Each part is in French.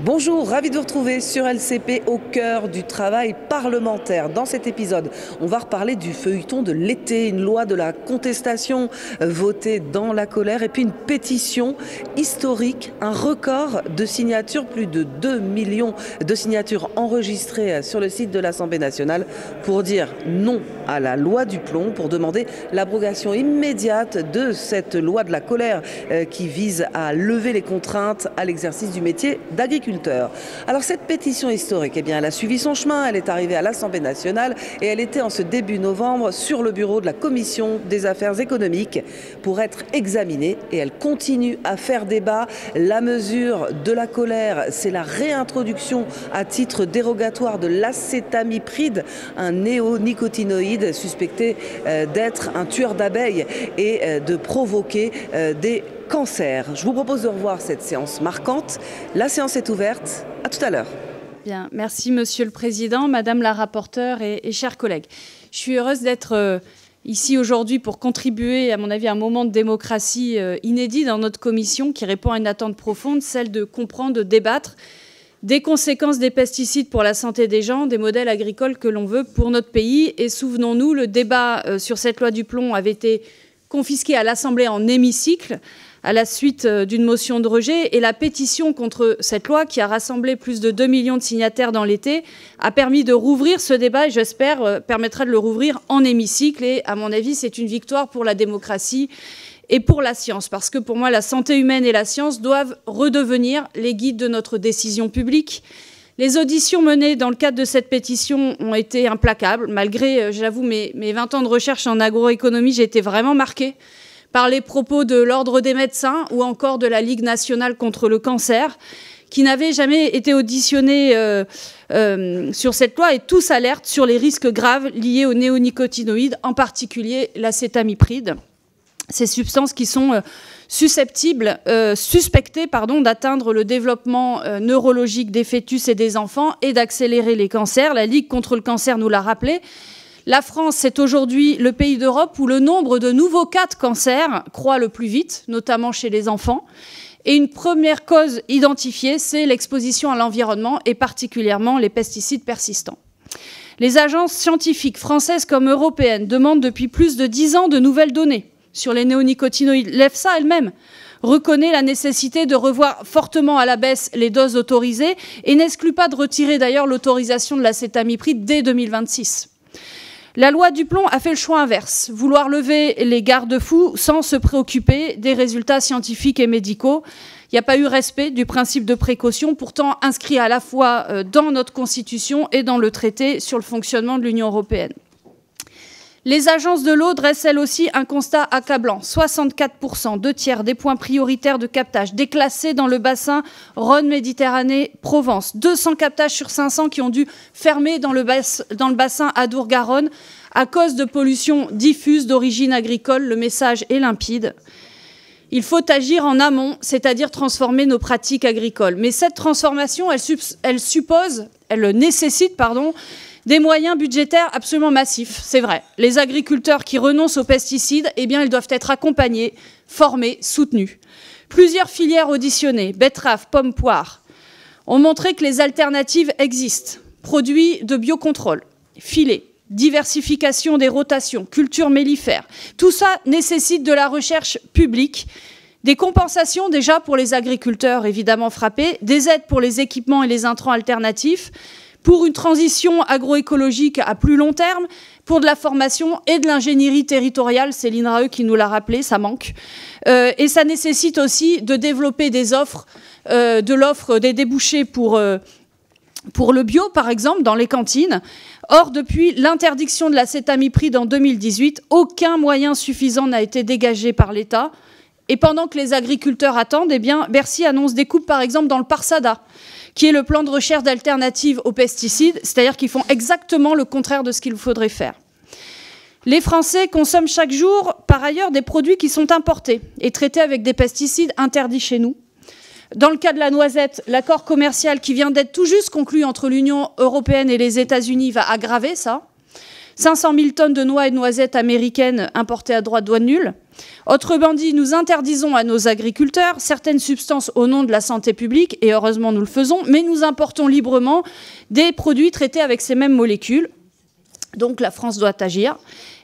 Bonjour, ravi de vous retrouver sur LCP au cœur du travail parlementaire. Dans cet épisode, on va reparler du feuilleton de l'été, une loi de la contestation votée dans la colère et puis une pétition historique, un record de signatures, plus de 2 millions de signatures enregistrées sur le site de l'Assemblée nationale pour dire non à la loi du plomb, pour demander l'abrogation immédiate de cette loi de la colère qui vise à lever les contraintes à l'exercice du métier d'agriculteur. Alors cette pétition historique, eh bien, elle a suivi son chemin, elle est arrivée à l'Assemblée nationale et elle était en ce début novembre sur le bureau de la Commission des affaires économiques pour être examinée et elle continue à faire débat. La mesure de la colère, c'est la réintroduction à titre dérogatoire de l'acétamipride, un néonicotinoïde suspecté d'être un tueur d'abeilles et de provoquer des cancer. Je vous propose de revoir cette séance marquante. La séance est ouverte. À tout à l'heure. Bien, merci Monsieur le Président, Madame la rapporteure et chers collègues. Je suis heureuse d'être ici aujourd'hui pour contribuer, à mon avis, à un moment de démocratie inédit dans notre commission qui répond à une attente profonde, celle de comprendre, de débattre des conséquences des pesticides pour la santé des gens, des modèles agricoles que l'on veut pour notre pays. Et souvenons-nous, le débat sur cette loi du plomb avait été confisqué à l'Assemblée en hémicycle à la suite d'une motion de rejet. Et la pétition contre cette loi, qui a rassemblé plus de 2 millions de signataires dans l'été, a permis de rouvrir ce débat et, j'espère, permettra de le rouvrir en hémicycle. Et, à mon avis, c'est une victoire pour la démocratie et pour la science. Parce que, pour moi, la santé humaine et la science doivent redevenir les guides de notre décision publique. Les auditions menées dans le cadre de cette pétition ont été implacables. Malgré, j'avoue, mes 20 ans de recherche en agroéconomie, j'ai été vraiment marquée par les propos de l'Ordre des médecins ou encore de la Ligue nationale contre le cancer, qui n'avaient jamais été auditionnés sur cette loi et tous alertent sur les risques graves liés aux néonicotinoïdes, en particulier l'acétamipride. Ces substances qui sont suspectées d'atteindre le développement neurologique des fœtus et des enfants et d'accélérer les cancers. La Ligue contre le cancer nous l'a rappelé. La France, c'est aujourd'hui le pays d'Europe où le nombre de nouveaux cas de cancer croît le plus vite, notamment chez les enfants. Et une première cause identifiée, c'est l'exposition à l'environnement et particulièrement les pesticides persistants. Les agences scientifiques françaises comme européennes demandent depuis plus de 10 ans de nouvelles données sur les néonicotinoïdes. L'EFSA elle-même reconnaît la nécessité de revoir fortement à la baisse les doses autorisées et n'exclut pas de retirer d'ailleurs l'autorisation de l'acétamipride dès 2026. La loi du plomb a fait le choix inverse, vouloir lever les garde-fous sans se préoccuper des résultats scientifiques et médicaux. Il n'y a pas eu respect du principe de précaution, pourtant inscrit à la fois dans notre Constitution et dans le traité sur le fonctionnement de l'Union européenne. Les agences de l'eau dressent elles aussi un constat accablant. 64%, 2/3 des points prioritaires de captage déclassés dans le bassin Rhône-Méditerranée-Provence. 200 captages sur 500 qui ont dû fermer dans le bassin Adour-Garonne à cause de pollution diffuse d'origine agricole. Le message est limpide. Il faut agir en amont, c'est-à-dire transformer nos pratiques agricoles. Mais cette transformation, elle nécessite des moyens budgétaires absolument massifs, c'est vrai. Les agriculteurs qui renoncent aux pesticides, eh bien, ils doivent être accompagnés, formés, soutenus. Plusieurs filières auditionnées, betteraves, pommes, poires, ont montré que les alternatives existent. Produits de biocontrôle, filets, diversification des rotations, cultures mellifères. Tout ça nécessite de la recherche publique, des compensations déjà pour les agriculteurs évidemment frappés, des aides pour les équipements et les intrants alternatifs, pour une transition agroécologique à plus long terme, pour de la formation et de l'ingénierie territoriale, c'est l'INRAE qui nous l'a rappelé, ça manque. Et ça nécessite aussi de développer des offres, des débouchés pour le bio, par exemple, dans les cantines. Or, depuis l'interdiction de l'acétamipride en 2018, aucun moyen suffisant n'a été dégagé par l'État. Et pendant que les agriculteurs attendent, eh bien, Bercy annonce des coupes, par exemple, dans le Parsada, qui est le plan de recherche d'alternatives aux pesticides, c'est-à-dire qu'ils font exactement le contraire de ce qu'il faudrait faire. Les Français consomment chaque jour, par ailleurs, des produits qui sont importés et traités avec des pesticides interdits chez nous. Dans le cas de la noisette, l'accord commercial qui vient d'être tout juste conclu entre l'Union européenne et les États-Unis va aggraver ça. 500 000 tonnes de noix et de noisettes américaines importées à droit de douane nulle. Autrement dit, nous interdisons à nos agriculteurs certaines substances au nom de la santé publique, et heureusement nous le faisons, mais nous importons librement des produits traités avec ces mêmes molécules. Donc la France doit agir.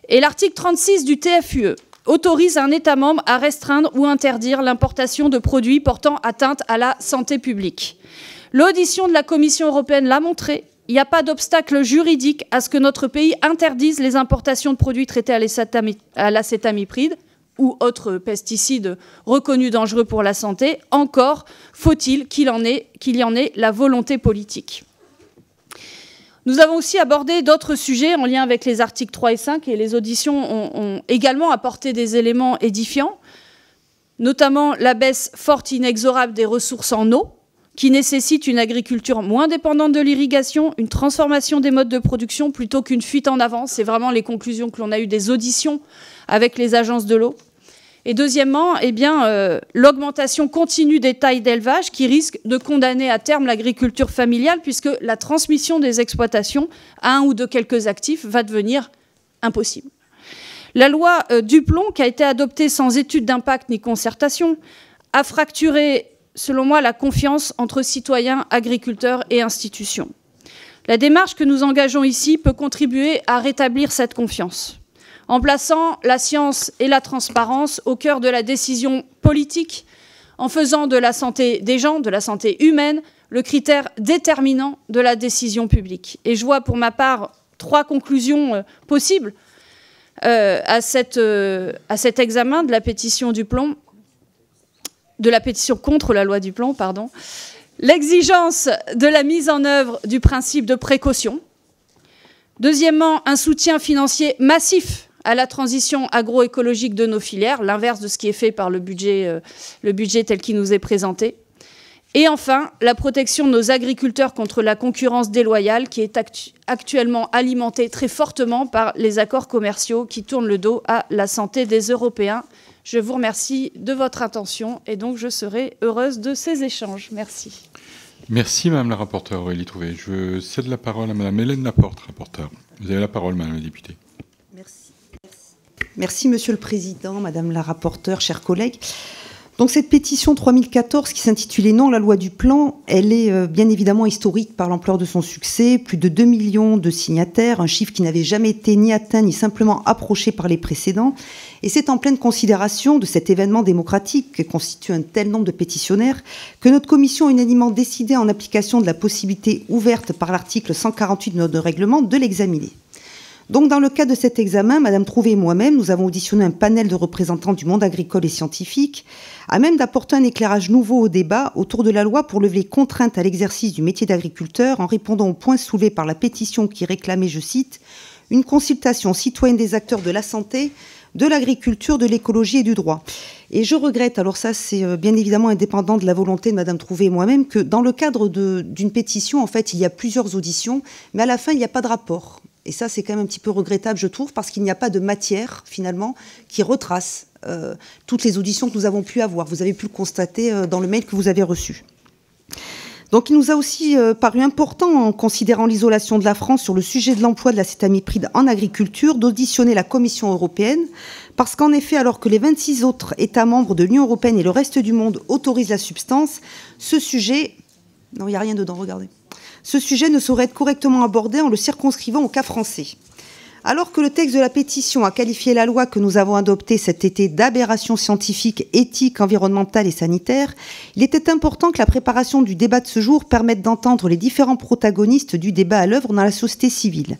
Et l'article 36 du TFUE autorise un État membre à restreindre ou interdire l'importation de produits portant atteinte à la santé publique. L'audition de la Commission européenne l'a montré. Il n'y a pas d'obstacle juridique à ce que notre pays interdise les importations de produits traités à l'acétamipride ou autres pesticides reconnus dangereux pour la santé. Encore faut-il qu'il y en ait la volonté politique. Nous avons aussi abordé d'autres sujets en lien avec les articles 3 et 5, et les auditions ont également apporté des éléments édifiants, notamment la baisse forte inexorable des ressources en eau, qui nécessite une agriculture moins dépendante de l'irrigation, une transformation des modes de production plutôt qu'une fuite en avant. C'est vraiment les conclusions que l'on a eues des auditions avec les agences de l'eau. Et deuxièmement, l'augmentation continue des tailles d'élevage qui risque de condamner à terme l'agriculture familiale, puisque la transmission des exploitations à un ou de quelques actifs va devenir impossible. La loi Duplon, qui a été adoptée sans étude d'impact ni concertation, a fracturé, selon moi, la confiance entre citoyens, agriculteurs et institutions. La démarche que nous engageons ici peut contribuer à rétablir cette confiance, en plaçant la science et la transparence au cœur de la décision politique, en faisant de la santé des gens, de la santé humaine, le critère déterminant de la décision publique. Et je vois pour ma part 3 conclusions possibles à cet examen de la pétition Duplon, de la pétition contre la loi Duplon, pardon. L'exigence de la mise en œuvre du principe de précaution. Deuxièmement, un soutien financier massif à la transition agroécologique de nos filières, l'inverse de ce qui est fait par le budget tel qu'il nous est présenté. Et enfin, la protection de nos agriculteurs contre la concurrence déloyale qui est actuellement alimentée très fortement par les accords commerciaux qui tournent le dos à la santé des Européens. Je vous remercie de votre attention et donc je serai heureuse de ces échanges. Merci. Merci Madame la rapporteure Aurélie Trouvé. Je cède la parole à Madame Hélène Laporte, rapporteure. Vous avez la parole, Madame la députée. Merci Monsieur le Président, Madame la rapporteure, chers collègues. Donc cette pétition 3014 qui s'intitulait « Non, la loi du plan », elle est bien évidemment historique par l'ampleur de son succès. Plus de 2 millions de signataires, un chiffre qui n'avait jamais été ni atteint ni simplement approché par les précédents. Et c'est en pleine considération de cet événement démocratique que constitue un tel nombre de pétitionnaires que notre commission a unanimement décidé, en application de la possibilité ouverte par l'article 148 de notre règlement, de l'examiner. Donc, dans le cadre de cet examen, Madame Trouvé et moi-même, nous avons auditionné un panel de représentants du monde agricole et scientifique, à même d'apporter un éclairage nouveau au débat autour de la loi pour lever les contraintes à l'exercice du métier d'agriculteur, en répondant aux points soulevés par la pétition qui réclamait, je cite, « une consultation citoyenne des acteurs de la santé, de l'agriculture, de l'écologie et du droit ». Et je regrette, alors ça c'est bien évidemment indépendant de la volonté de Madame Trouvé et moi-même, que dans le cadre d'une pétition, en fait, il y a plusieurs auditions, mais à la fin, il n'y a pas de rapport. Et ça, c'est quand même un petit peu regrettable, je trouve, parce qu'il n'y a pas de matière, finalement, qui retrace toutes les auditions que nous avons pu avoir. Vous avez pu le constater dans le mail que vous avez reçu. Donc, il nous a aussi paru important, en considérant l'isolation de la France sur le sujet de l'emploi de l'acétamipride en agriculture, d'auditionner la Commission européenne, parce qu'en effet, alors que les 26 autres États membres de l'Union européenne et le reste du monde autorisent la substance, ce sujet... Non, il n'y a rien dedans, regardez. Ce sujet ne saurait être correctement abordé en le circonscrivant au cas français. Alors que le texte de la pétition a qualifié la loi que nous avons adoptée cet été d'aberration scientifique, éthique, environnementale et sanitaire, il était important que la préparation du débat de ce jour permette d'entendre les différents protagonistes du débat à l'œuvre dans la société civile.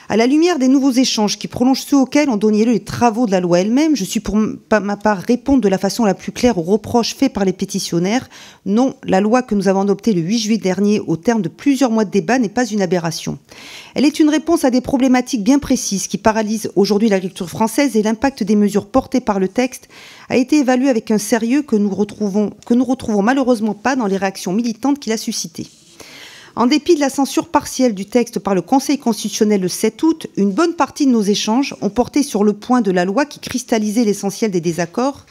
À la lumière des nouveaux échanges qui prolongent ceux auxquels ont donné lieu les travaux de la loi elle-même, je suis pour ma part répondre de la façon la plus claire aux reproches faits par les pétitionnaires. Non, la loi que nous avons adoptée le 8 juillet dernier au terme de plusieurs mois de débat n'est pas une aberration. Elle est une réponse à des problématiques bien précises qui paralysent aujourd'hui l'agriculture française, et l'impact des mesures portées par le texte a été évalué avec un sérieux que nous retrouvons malheureusement pas dans les réactions militantes qu'il a suscitées. En dépit de la censure partielle du texte par le Conseil constitutionnel le 7 août, une bonne partie de nos échanges ont porté sur le point de la loi qui cristallisait l'essentiel des désaccords,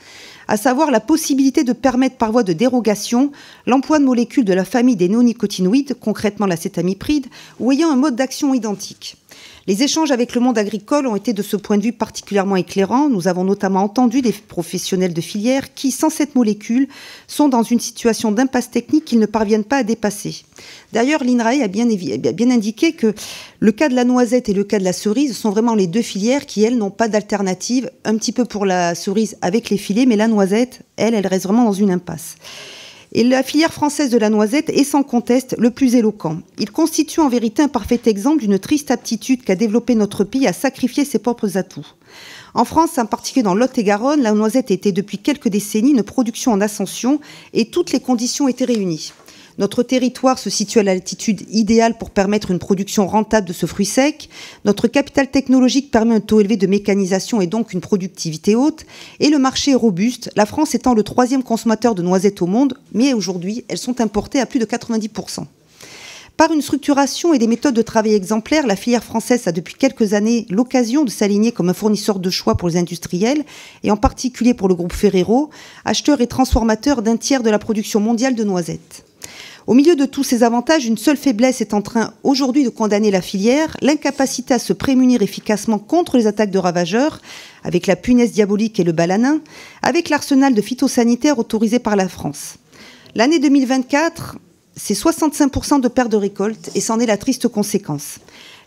à savoir la possibilité de permettre par voie de dérogation l'emploi de molécules de la famille des néonicotinoïdes, concrètement l'acétamipride, ou ayant un mode d'action identique. Les échanges avec le monde agricole ont été de ce point de vue particulièrement éclairants. Nous avons notamment entendu des professionnels de filière qui, sans cette molécule, sont dans une situation d'impasse technique qu'ils ne parviennent pas à dépasser. D'ailleurs, l'INRAE a bien indiqué que le cas de la noisette et le cas de la cerise sont vraiment les deux filières qui, elles, n'ont pas d'alternative. Un petit peu pour la cerise avec les filets, mais la noisette, elle reste vraiment dans une impasse. Et la filière française de la noisette est sans conteste le plus éloquent. Il constitue en vérité un parfait exemple d'une triste aptitude qu'a développé notre pays à sacrifier ses propres atouts. En France, en particulier dans Lot-et-Garonne, la noisette était depuis quelques décennies une production en ascension et toutes les conditions étaient réunies. Notre territoire se situe à l'altitude idéale pour permettre une production rentable de ce fruit sec. Notre capital technologique permet un taux élevé de mécanisation et donc une productivité haute. Et le marché est robuste, la France étant le 3e consommateur de noisettes au monde, mais aujourd'hui, elles sont importées à plus de 90%. Par une structuration et des méthodes de travail exemplaires, la filière française a depuis quelques années l'occasion de s'aligner comme un fournisseur de choix pour les industriels, et en particulier pour le groupe Ferrero, acheteur et transformateur d'un tiers de la production mondiale de noisettes. Au milieu de tous ces avantages, une seule faiblesse est en train aujourd'hui de condamner la filière, l'incapacité à se prémunir efficacement contre les attaques de ravageurs, avec la punaise diabolique et le balanin, avec l'arsenal de phytosanitaires autorisé par la France. L'année 2024, c'est 65% de perte de récolte et c'en est la triste conséquence.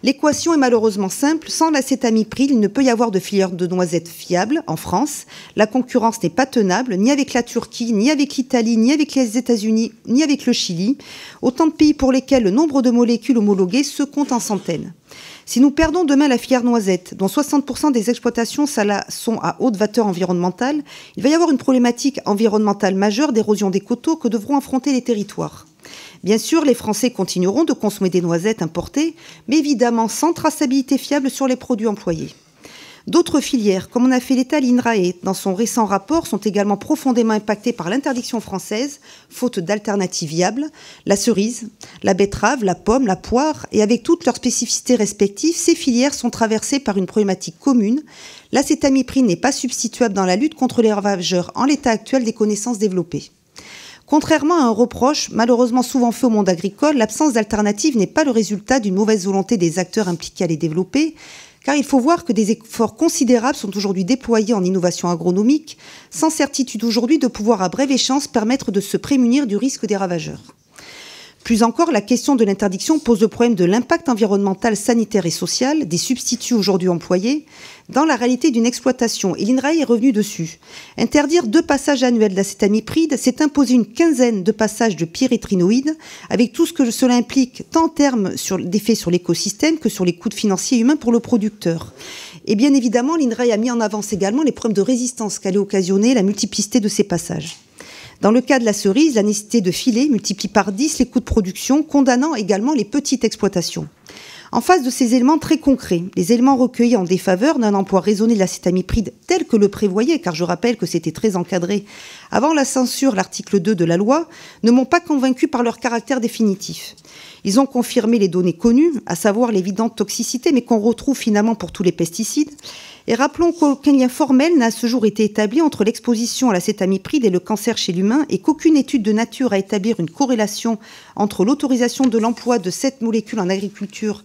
L'équation est malheureusement simple. Sans l'acétamipride, il ne peut y avoir de filière de noisettes fiable en France. La concurrence n'est pas tenable, ni avec la Turquie, ni avec l'Italie, ni avec les États-Unis, ni avec le Chili. Autant de pays pour lesquels le nombre de molécules homologuées se compte en centaines. Si nous perdons demain la filière noisette, dont 60% des exploitations sont à haute valeur environnementale, il va y avoir une problématique environnementale majeure d'érosion des coteaux que devront affronter les territoires. Bien sûr, les Français continueront de consommer des noisettes importées, mais évidemment sans traçabilité fiable sur les produits employés. D'autres filières, comme en a fait l'état l'INRAE dans son récent rapport, sont également profondément impactées par l'interdiction française, faute d'alternatives viables. La cerise, la betterave, la pomme, la poire, et avec toutes leurs spécificités respectives, ces filières sont traversées par une problématique commune. L'acétamipride n'est pas substituable dans la lutte contre les ravageurs en l'état actuel des connaissances développées. Contrairement à un reproche malheureusement souvent fait au monde agricole, l'absence d'alternative n'est pas le résultat d'une mauvaise volonté des acteurs impliqués à les développer, car il faut voir que des efforts considérables sont aujourd'hui déployés en innovation agronomique, sans certitude aujourd'hui de pouvoir à brève échéance permettre de se prémunir du risque des ravageurs. Plus encore, la question de l'interdiction pose le problème de l'impact environnemental, sanitaire et social des substituts aujourd'hui employés dans la réalité d'une exploitation. Et l'INRAE est revenu dessus. Interdire 2 passages annuels d'acétamipride, c'est imposer une quinzaine de passages de pyrétrinoïdes, avec tout ce que cela implique, tant en termes d'effets sur l'écosystème que sur les coûts financiers et humains pour le producteur. Et bien évidemment, l'INRAE a mis en avance également les problèmes de résistance qu'allait occasionner la multiplicité de ces passages. Dans le cas de la cerise, la nécessité de filer multiplie par 10 les coûts de production, condamnant également les petites exploitations. En face de ces éléments très concrets, les éléments recueillis en défaveur d'un emploi raisonné de l'acétamipride tel que le prévoyait, car je rappelle que c'était très encadré avant la censure, l'article 2 de la loi, ne m'ont pas convaincu par leur caractère définitif. Ils ont confirmé les données connues, à savoir l'évidente toxicité, mais qu'on retrouve finalement pour tous les pesticides. Et rappelons qu'aucun lien formel n'a à ce jour été établi entre l'exposition à l'acétamipride et le cancer chez l'humain et qu'aucune étude de nature à établir une corrélation entre l'autorisation de l'emploi de cette molécule en agriculture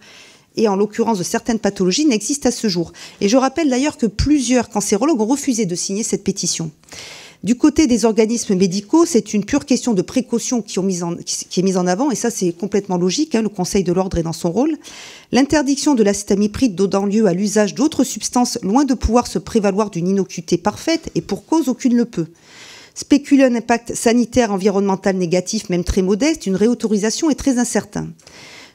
et en l'occurrence de certaines pathologies n'existe à ce jour. Et je rappelle d'ailleurs que plusieurs cancérologues ont refusé de signer cette pétition. Du côté des organismes médicaux, c'est une pure question de précaution qui est mise en avant, et ça c'est complètement logique, le Conseil de l'ordre est dans son rôle. L'interdiction de l'acétamipride donnant lieu à l'usage d'autres substances, loin de pouvoir se prévaloir d'une innocuité parfaite, et pour cause aucune ne peut. Spéculer un impact sanitaire, environnemental négatif, même très modeste, une réautorisation est très incertain.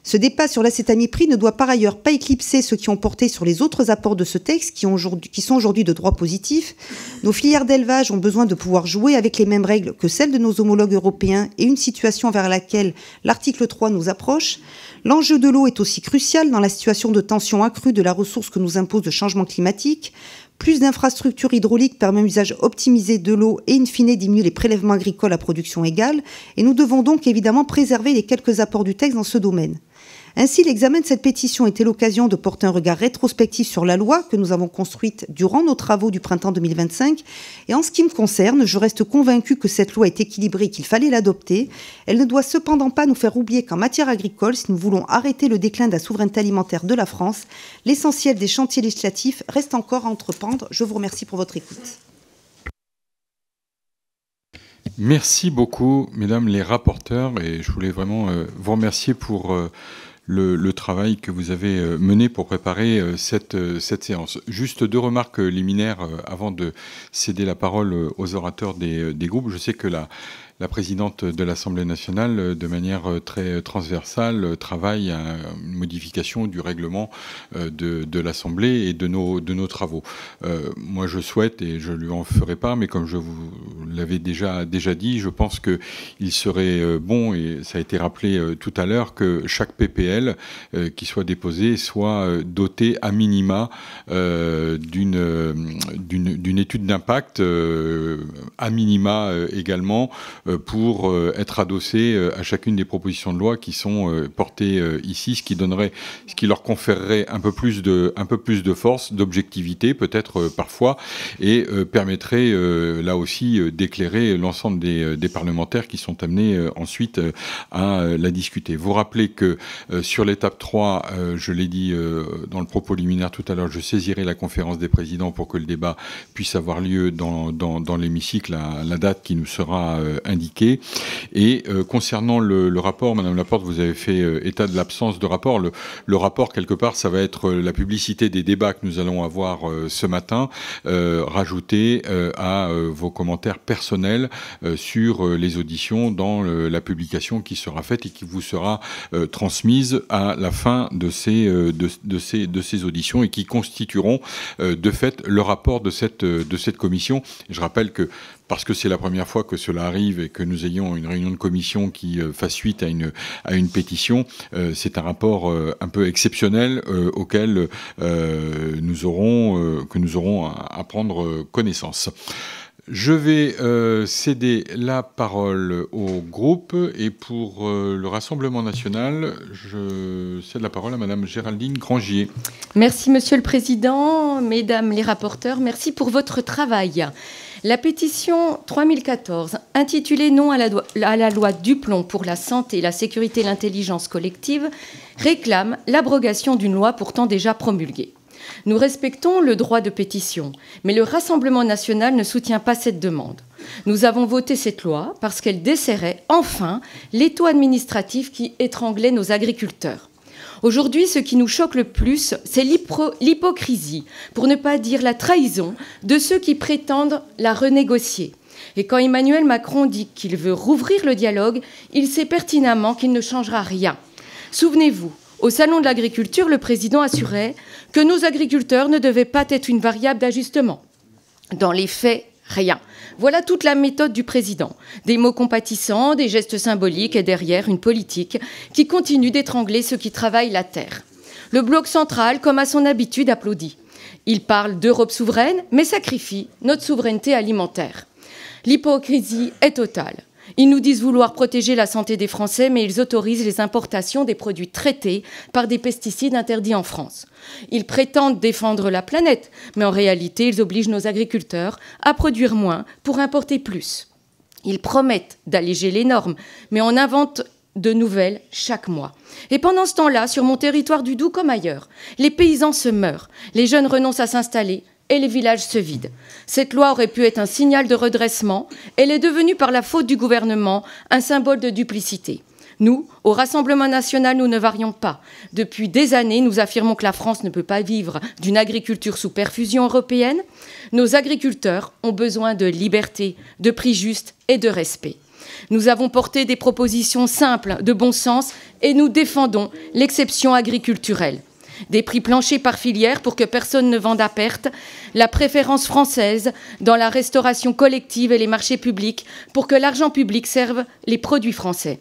Ce débat sur l'acétamipride ne doit par ailleurs pas éclipser ceux qui ont porté sur les autres apports de ce texte qui sont aujourd'hui de droit positif. Nos filières d'élevage ont besoin de pouvoir jouer avec les mêmes règles que celles de nos homologues européens et une situation vers laquelle l'article 3 nous approche. L'enjeu de l'eau est aussi crucial dans la situation de tension accrue de la ressource que nous impose le changement climatique. Plus d'infrastructures hydrauliques permet un usage optimisé de l'eau et in fine diminue les prélèvements agricoles à production égale. Et nous devons donc évidemment préserver les quelques apports du texte dans ce domaine. Ainsi, l'examen de cette pétition était l'occasion de porter un regard rétrospectif sur la loi que nous avons construite durant nos travaux du printemps 2025. Et en ce qui me concerne, je reste convaincue que cette loi est équilibrée, qu'il fallait l'adopter. Elle ne doit cependant pas nous faire oublier qu'en matière agricole, si nous voulons arrêter le déclin de la souveraineté alimentaire de la France, l'essentiel des chantiers législatifs reste encore à entreprendre. Je vous remercie pour votre écoute. Merci beaucoup, mesdames les rapporteurs, et je voulais vraiment vous remercier pour le travail que vous avez mené pour préparer cette séance. Juste 2 remarques liminaires avant de céder la parole aux orateurs des groupes. Je sais que la présidente de l'Assemblée nationale, de manière très transversale, travaille à une modification du règlement de l'Assemblée et de nos travaux. Moi, je souhaite, et je lui en ferai part, mais comme je vous l'avais déjà dit, je pense qu'il serait bon, et ça a été rappelé tout à l'heure, que chaque PPL qui soit déposée soit dotée à minima d'une étude d'impact, à minima également, pour être adossés à chacune des propositions de loi qui sont portées ici, ce qui leur conférerait un peu plus de force, d'objectivité peut-être parfois, et permettrait là aussi d'éclairer l'ensemble des parlementaires qui sont amenés ensuite à la discuter. Vous rappelez que sur l'étape 3, je l'ai dit dans le propos liminaire tout à l'heure, je saisirai la conférence des présidents pour que le débat puisse avoir lieu dans l'hémicycle à la date qui nous sera indiquée. Et concernant le rapport, Madame Laporte, vous avez fait état de l'absence de rapport. Le rapport, quelque part, ça va être la publicité des débats que nous allons avoir ce matin, rajouté à vos commentaires personnels sur les auditions dans la publication qui sera faite et qui vous sera transmise à la fin de ces auditions et qui constitueront de fait le rapport de cette commission. Et je rappelle que, parce que c'est la première fois que cela arrive et que nous ayons une réunion de commission qui fasse suite à une pétition, c'est un rapport un peu exceptionnel auquel nous aurons à prendre connaissance. Je vais céder la parole au groupe et pour le Rassemblement national, je cède la parole à Madame Géraldine Grangier. Merci Monsieur le Président, Mesdames les rapporteurs, merci pour votre travail. La pétition 3014, intitulée « Non à la loi Duplon pour la santé, la sécurité et l'intelligence collective », réclame l'abrogation d'une loi pourtant déjà promulguée. Nous respectons le droit de pétition, mais le Rassemblement national ne soutient pas cette demande. Nous avons voté cette loi parce qu'elle desserrait enfin l'étau administratif qui étranglait nos agriculteurs. Aujourd'hui, ce qui nous choque le plus, c'est l'hypocrisie, pour ne pas dire la trahison, de ceux qui prétendent la renégocier. Et quand Emmanuel Macron dit qu'il veut rouvrir le dialogue, il sait pertinemment qu'il ne changera rien. Souvenez-vous, au Salon de l'agriculture, le président assurait que nos agriculteurs ne devaient pas être une variable d'ajustement. Dans les faits, rien. Voilà toute la méthode du président. Des mots compatissants, des gestes symboliques et derrière une politique qui continue d'étrangler ceux qui travaillent la terre. Le bloc central, comme à son habitude, applaudit. Il parle d'Europe souveraine, mais sacrifie notre souveraineté alimentaire. L'hypocrisie est totale. Ils nous disent vouloir protéger la santé des Français, mais ils autorisent les importations des produits traités par des pesticides interdits en France. Ils prétendent défendre la planète, mais en réalité, ils obligent nos agriculteurs à produire moins pour importer plus. Ils promettent d'alléger les normes, mais on invente de nouvelles chaque mois. Et pendant ce temps-là, sur mon territoire du Doubs comme ailleurs, les paysans se meurent, les jeunes renoncent à s'installer, et les villages se vident. Cette loi aurait pu être un signal de redressement. Elle est devenue, par la faute du gouvernement, un symbole de duplicité. Nous, au Rassemblement national, nous ne varions pas. Depuis des années, nous affirmons que la France ne peut pas vivre d'une agriculture sous perfusion européenne. Nos agriculteurs ont besoin de liberté, de prix justes et de respect. Nous avons porté des propositions simples, de bon sens, et nous défendons l'exception agriculturelle. Des prix planchers par filière pour que personne ne vende à perte, la préférence française dans la restauration collective et les marchés publics pour que l'argent public serve les produits français.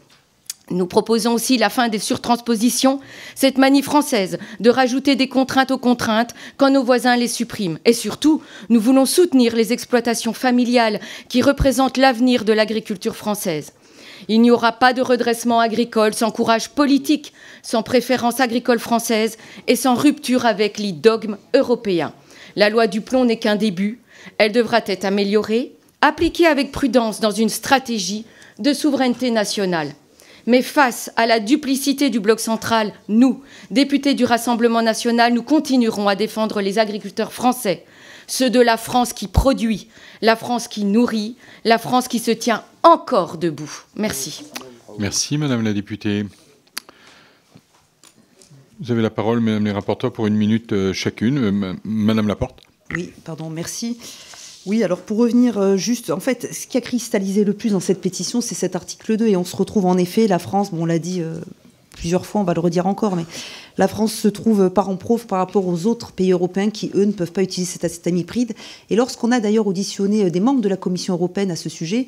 Nous proposons aussi la fin des surtranspositions, cette manie française de rajouter des contraintes aux contraintes quand nos voisins les suppriment. Et surtout, nous voulons soutenir les exploitations familiales qui représentent l'avenir de l'agriculture française. Il n'y aura pas de redressement agricole sans courage politique, sans préférence agricole française et sans rupture avec les dogmes européens. La loi du plomb n'est qu'un début. Elle devra être améliorée, appliquée avec prudence dans une stratégie de souveraineté nationale. Mais face à la duplicité du bloc central, nous, députés du Rassemblement national, nous continuerons à défendre les agriculteurs français, ceux de la France qui produit, la France qui nourrit, la France qui se tient encore debout. Merci. Merci, Madame la députée. Vous avez la parole, Mesdames les rapporteurs, pour 1 minute chacune. Madame Laporte. Oui, pardon, merci. Oui, alors pour revenir juste, en fait, ce qui a cristallisé le plus dans cette pétition, c'est cet article 2, et on se retrouve en effet, la France, bon, on l'a dit plusieurs fois, on va le redire encore, mais la France se trouve parent pauvre par rapport aux autres pays européens qui, eux, ne peuvent pas utiliser cet acétamipride. Et lorsqu'on a d'ailleurs auditionné des membres de la Commission européenne à ce sujet,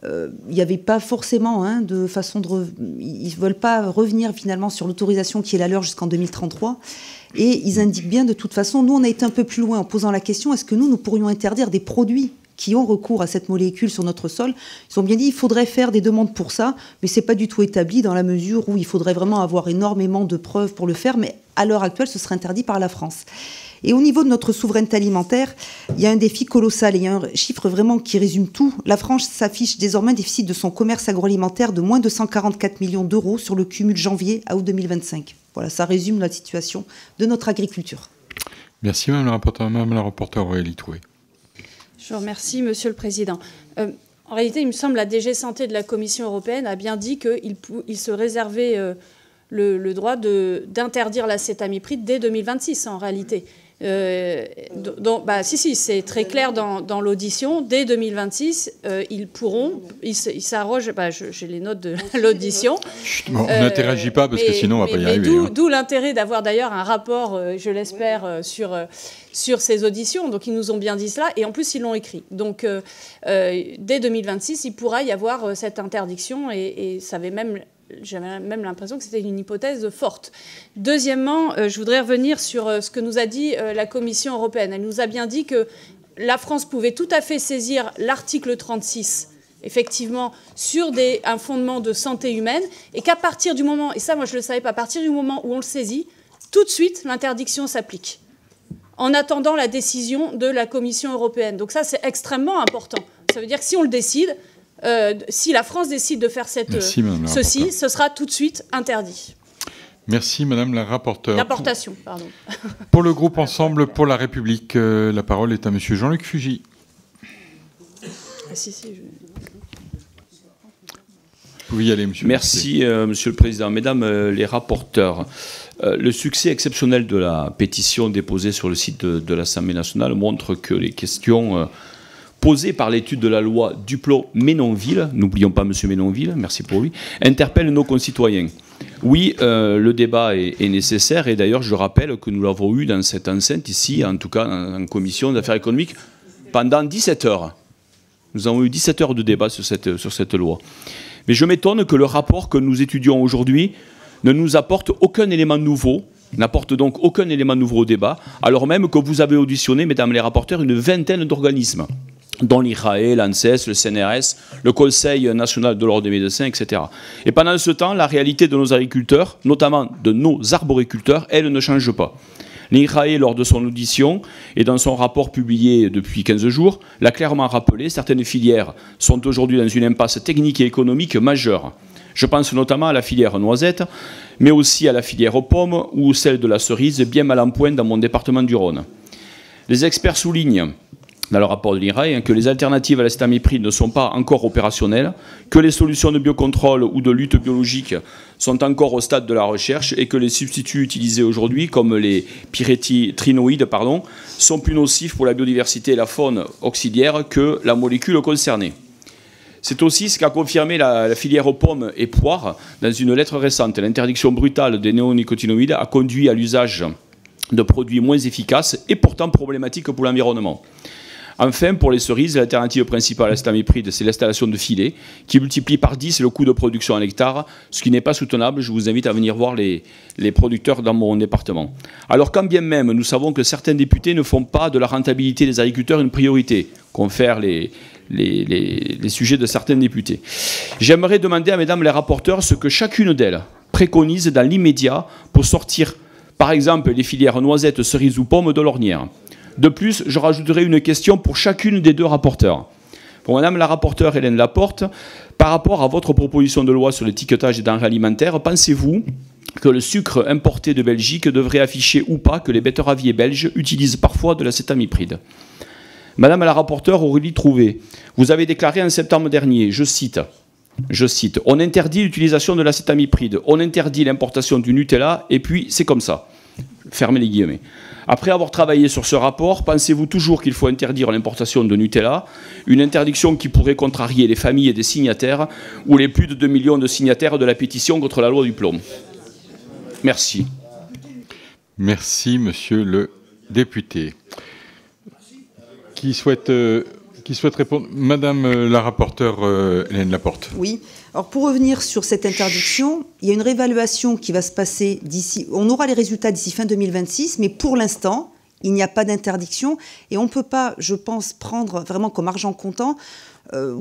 il n'y avait pas forcément de façon de... Ils ne veulent pas revenir finalement sur l'autorisation qui est la leur jusqu'en 2033. Et ils indiquent bien, de toute façon, nous, on a été un peu plus loin en posant la question, est-ce que nous pourrions interdire des produits qui ont recours à cette molécule sur notre sol? Ils ont bien dit qu'il faudrait faire des demandes pour ça, mais ce n'est pas du tout établi dans la mesure où il faudrait vraiment avoir énormément de preuves pour le faire, mais à l'heure actuelle, ce serait interdit par la France. Et au niveau de notre souveraineté alimentaire, il y a un défi colossal, et il y a un chiffre vraiment qui résume tout. La France s'affiche désormais un déficit de son commerce agroalimentaire de moins de 144 millions d'euros sur le cumul janvier à août 2025. Voilà, ça résume la situation de notre agriculture. Merci, Madame la rapporteure Aurélie Troué. Je vous remercie, Monsieur le Président. En réalité, il me semble, la DG Santé de la Commission européenne a bien dit qu'il se réservait le droit d'interdire l'acétamipride dès 2026, en réalité. Si, c'est très clair dans l'audition. Dès 2026, ils pourront, ils s'arrogent, j'ai les notes de l'audition. Bon, on n'interagit pas parce que sinon on ne va pas y arriver. D'où l'intérêt d'avoir d'ailleurs un rapport, je l'espère, sur ces auditions. Donc ils nous ont bien dit cela et en plus ils l'ont écrit. Donc dès 2026, il pourra y avoir cette interdiction et ça avait même... J'avais même l'impression que c'était une hypothèse forte. Deuxièmement, je voudrais revenir sur ce que nous a dit la Commission européenne. Elle nous a bien dit que la France pouvait tout à fait saisir l'article 36, effectivement, sur un fondement de santé humaine, et qu'à partir du moment, et ça moi je ne le savais pas, à partir du moment où on le saisit, tout de suite l'interdiction s'applique, en attendant la décision de la Commission européenne. Donc ça c'est extrêmement important. Ça veut dire que si on le décide... si la France décide de faire ceci, ce sera tout de suite interdit. Merci, Madame la rapporteure. L'importation, pardon. Pour le groupe Ensemble pour la République, la parole est à Monsieur Jean-Luc Fugit. Vous pouvez y aller, Monsieur. Merci, Monsieur le Président. Mesdames les rapporteurs, le succès exceptionnel de la pétition déposée sur le site de l'Assemblée nationale montre que les questions... posée par l'étude de la loi Duplon-Menonville, n'oublions pas M. Menonville, merci pour lui, interpelle nos concitoyens. Oui, le débat est nécessaire et d'ailleurs je rappelle que nous l'avons eu dans cette enceinte ici, en tout cas en commission d'affaires économiques, pendant 17 heures. Nous avons eu 17 heures de débat sur cette loi. Mais je m'étonne que le rapport que nous étudions aujourd'hui ne nous apporte aucun élément nouveau, n'apporte donc aucun élément nouveau au débat, alors même que vous avez auditionné, mesdames les rapporteurs, une vingtaine d'organismes, dont l'IRAE, l'ANSES, le CNRS, le Conseil national de l'ordre des médecins, etc. Et pendant ce temps, la réalité de nos agriculteurs, notamment de nos arboriculteurs, elle ne change pas. L'IRAE, lors de son audition et dans son rapport publié depuis 15 jours, l'a clairement rappelé, certaines filières sont aujourd'hui dans une impasse technique et économique majeure. Je pense notamment à la filière noisette, mais aussi à la filière pommes ou celle de la cerise, bien mal en point dans mon département du Rhône. Les experts soulignent dans le rapport de l'IRAE que les alternatives à l'acétamipride ne sont pas encore opérationnelles, que les solutions de biocontrôle ou de lutte biologique sont encore au stade de la recherche et que les substituts utilisés aujourd'hui, comme les pyréthrinoïdes, sont plus nocifs pour la biodiversité et la faune auxiliaire que la molécule concernée. C'est aussi ce qu'a confirmé la filière pommes et poires dans une lettre récente. L'interdiction brutale des néonicotinoïdes a conduit à l'usage de produits moins efficaces et pourtant problématiques pour l'environnement. Enfin, pour les cerises, l'alternative principale à l'acétamipride, c'est l'installation de filets qui multiplie par 10 le coût de production à l'hectare, ce qui n'est pas soutenable. Je vous invite à venir voir les producteurs dans mon département. Alors, quand bien même nous savons que certains députés ne font pas de la rentabilité des agriculteurs une priorité, confèrent les les sujets de certains députés. J'aimerais demander à mesdames les rapporteurs ce que chacune d'elles préconise dans l'immédiat pour sortir, par exemple, les filières noisettes, cerises ou pommes de l'ornière. De plus, je rajouterai une question pour chacune des deux rapporteurs. Pour madame la rapporteure Hélène Laporte, par rapport à votre proposition de loi sur l'étiquetage des denrées alimentaires, pensez-vous que le sucre importé de Belgique devrait afficher ou pas que les betteraviers belges utilisent parfois de l'acétamipride? Madame la rapporteure Aurélie Trouvé, vous avez déclaré en septembre dernier, je cite, « On interdit l'utilisation de l'acétamipride, on interdit l'importation du Nutella, et puis c'est comme ça. » Fermez les guillemets. Après avoir travaillé sur ce rapport, pensez-vous toujours qu'il faut interdire l'importation de Nutella, une interdiction qui pourrait contrarier les familles des signataires ou les plus de 2 millions de signataires de la pétition contre la loi du plomb? Merci. Merci, monsieur le député. Qui souhaite répondre? Madame la rapporteure Hélène Laporte. Oui. Alors pour revenir sur cette interdiction, il y a une réévaluation qui va se passer d'ici. On aura les résultats d'ici fin 2026, mais pour l'instant, il n'y a pas d'interdiction et on ne peut pas, je pense, prendre vraiment comme argent comptant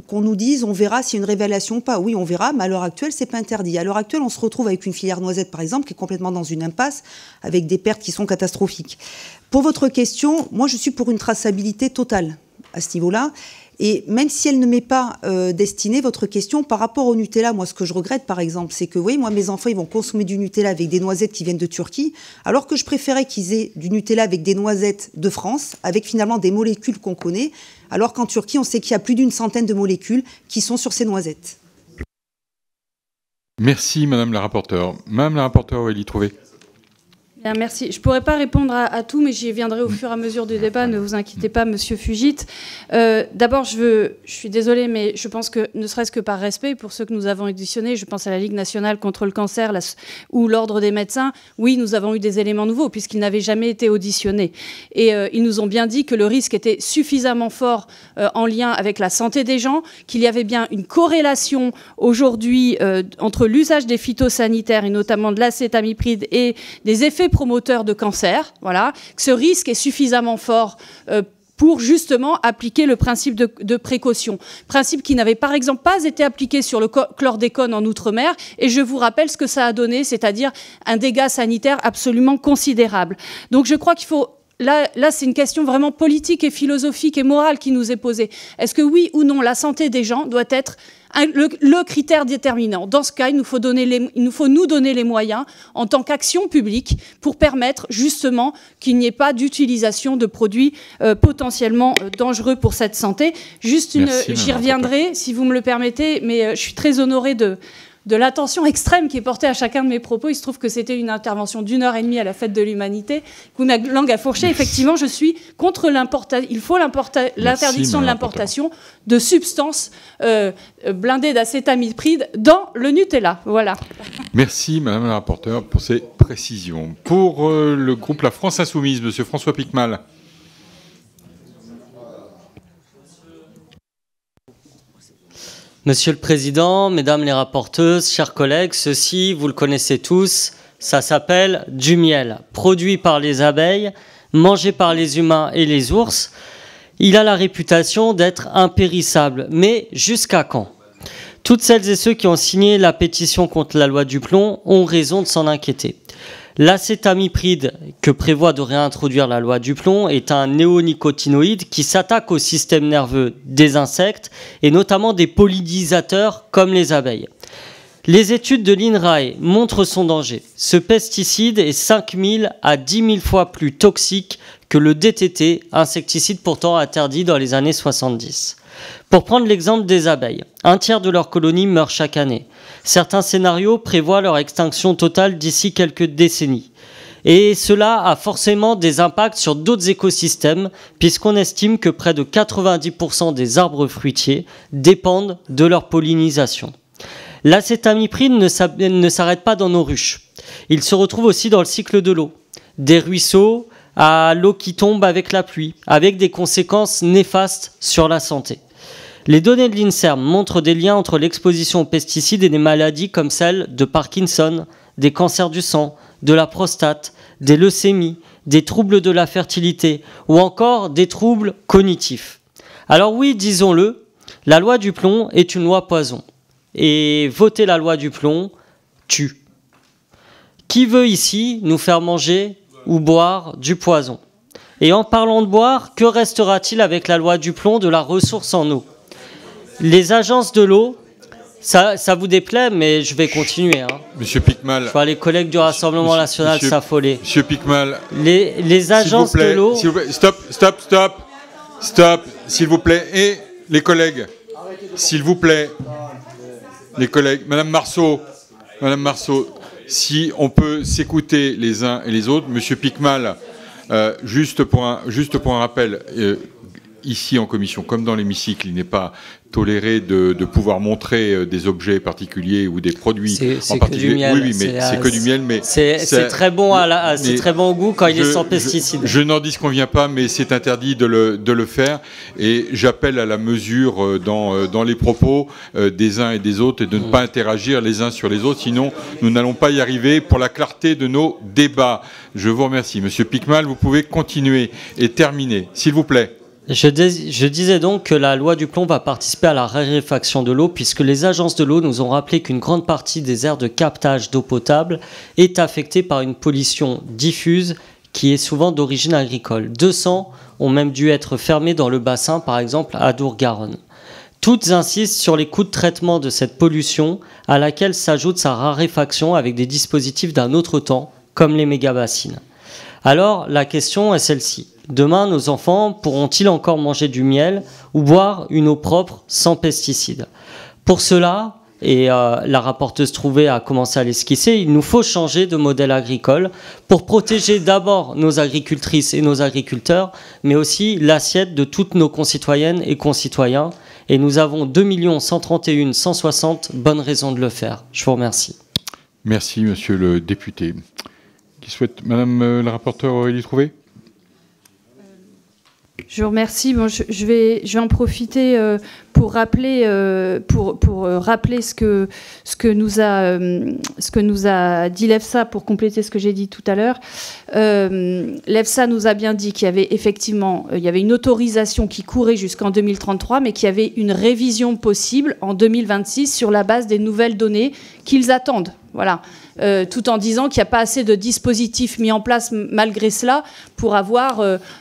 qu'on nous dise on verra s'il y a une réévaluation ou pas. Oui, on verra, mais à l'heure actuelle, c'est pas interdit. À l'heure actuelle, on se retrouve avec une filière noisette, par exemple, qui est complètement dans une impasse, avec des pertes qui sont catastrophiques. Pour votre question, moi, je suis pour une traçabilité totale à ce niveau-là. Et même si elle ne m'est pas destinée, votre question, par rapport au Nutella, moi, ce que je regrette, par exemple, c'est que, oui, moi, mes enfants, ils vont consommer du Nutella avec des noisettes qui viennent de Turquie, alors que je préférais qu'ils aient du Nutella avec des noisettes de France, avec finalement des molécules qu'on connaît, alors qu'en Turquie, on sait qu'il y a plus d'une centaine de molécules qui sont sur ces noisettes. Merci, madame la rapporteure. Madame la rapporteure Aurélie Trouvé. Bien, merci. Je ne pourrais pas répondre à tout, mais j'y viendrai au fur et à mesure du débat. Ne vous inquiétez pas, monsieur Fugit. D'abord, je suis désolée, mais je pense que, ne serait-ce que par respect pour ceux que nous avons auditionnés, je pense à la Ligue nationale contre le cancer ou l'Ordre des médecins, oui, nous avons eu des éléments nouveaux, puisqu'ils n'avaient jamais été auditionnés. Et ils nous ont bien dit que le risque était suffisamment fort en lien avec la santé des gens, qu'il y avait bien une corrélation aujourd'hui entre l'usage des phytosanitaires, et notamment de l'acétamipride, et des effets promoteurs de cancer, voilà, que ce risque est suffisamment fort pour justement appliquer le principe de précaution. Principe qui n'avait par exemple pas été appliqué sur le chlordécone en Outre-mer, et je vous rappelle ce que ça a donné, c'est-à-dire un dégât sanitaire absolument considérable. Donc je crois qu'il faut... Là, c'est une question vraiment politique et philosophique et morale qui nous est posée. Est-ce que oui ou non, la santé des gens doit être le critère déterminant? Dans ce cas, il nous faut nous donner les moyens en tant qu'action publique pour permettre justement qu'il n'y ait pas d'utilisation de produits potentiellement dangereux pour cette santé. J'y reviendrai si vous me le permettez, mais je suis très honorée de l'attention extrême qui est portée à chacun de mes propos. Il se trouve que c'était une intervention d'1h30 à la Fête de l'Humanité. Ma langue a fourché. Effectivement, je suis contre l'importation. Il faut l'interdiction de l'importation de substances blindées d'acétamipride dans le Nutella. Voilà. Merci, madame la rapporteure, pour ces précisions. Pour le groupe La France Insoumise, monsieur François Piquemal. Monsieur le Président, Mesdames les rapporteuses, chers collègues, ceci, vous le connaissez tous, ça s'appelle du miel, produit par les abeilles, mangé par les humains et les ours. Il a la réputation d'être impérissable, mais jusqu'à quand? Toutes celles et ceux qui ont signé la pétition contre la loi du plomb ont raison de s'en inquiéter. L'acétamipride que prévoit de réintroduire la loi du plomb est un néonicotinoïde qui s'attaque au système nerveux des insectes et notamment des pollinisateurs comme les abeilles. Les études de l'INRAE montrent son danger. Ce pesticide est 5000 à 10 000 fois plus toxique que le DDT, insecticide pourtant interdit dans les années 70. Pour prendre l'exemple des abeilles, 1/3 de leurs colonies meurent chaque année. Certains scénarios prévoient leur extinction totale d'ici quelques décennies. Et cela a forcément des impacts sur d'autres écosystèmes, puisqu'on estime que près de 90% des arbres fruitiers dépendent de leur pollinisation. L'acétamipride ne s'arrête pas dans nos ruches. Il se retrouve aussi dans le cycle de l'eau. Des ruisseaux à l'eau qui tombe avec la pluie, avec des conséquences néfastes sur la santé. Les données de l'INSERM montrent des liens entre l'exposition aux pesticides et des maladies comme celles de Parkinson, des cancers du sang, de la prostate, des leucémies, des troubles de la fertilité ou encore des troubles cognitifs. Alors oui, disons-le, La loi du plomb est une loi poison. Et voter la loi du plomb tue. Qui veut ici nous faire manger ou boire du poison? Et en parlant de boire, que restera-t-il avec la loi du plomb de la ressource en eau? Les agences de l'eau, ça vous déplaît, mais je vais continuer. Hein. Monsieur Picmal. Je vois les collègues du Rassemblement national s'affoler. Monsieur Picmal. Les agences de l'eau... Stop, s'il vous plaît. Et les collègues, s'il vous plaît, les collègues, Madame Marceau, si on peut s'écouter les uns et les autres. Monsieur Picmal, juste pour un rappel, ici en commission, comme dans l'hémicycle, il n'est pas toléré de pouvoir montrer des objets particuliers ou des produits en particulier. Oui, mais c'est que du miel. Mais c'est très bon c'est très bon au goût quand il est sans pesticides. Je n'en disconviens pas, mais c'est interdit de le faire. Et j'appelle à la mesure dans les propos des uns et des autres et de ne pas interagir les uns sur les autres. Sinon, nous n'allons pas y arriver pour la clarté de nos débats. Je vous remercie. Monsieur Picmal, vous pouvez continuer et terminer, s'il vous plaît. Je disais donc que la loi du plomb va participer à la raréfaction de l'eau puisque les agences de l'eau nous ont rappelé qu'une grande partie des aires de captage d'eau potable est affectée par une pollution diffuse qui est souvent d'origine agricole. 200 ont même dû être fermées dans le bassin, par exemple à Dour-Garonne. Toutes insistent sur les coûts de traitement de cette pollution à laquelle s'ajoute sa raréfaction avec des dispositifs d'un autre temps, comme les méga-bassines. Alors, la question est celle-ci. Demain, nos enfants pourront-ils encore manger du miel ou boire une eau propre sans pesticides? Pour cela, et la rapporteuse Trouvé a commencé à l'esquisser, il nous faut changer de modèle agricole pour protéger d'abord nos agricultrices et nos agriculteurs, mais aussi l'assiette de toutes nos concitoyennes et concitoyens. Et nous avons 2 131 160 bonnes raisons de le faire. Je vous remercie. Merci, monsieur le député. Qui souhaite, madame la rapporteure Aurélie Trouvé? Je vous remercie. Bon, je vais en profiter pour rappeler, rappeler ce que nous a dit l'EFSA pour compléter ce que j'ai dit tout à l'heure. L'EFSA nous a bien dit qu'il y avait effectivement une autorisation qui courait jusqu'en 2033, mais qu'il y avait une révision possible en 2026 sur la base des nouvelles données qu'ils attendent. Voilà. Tout en disant qu'il n'y a pas assez de dispositifs mis en place malgré cela pour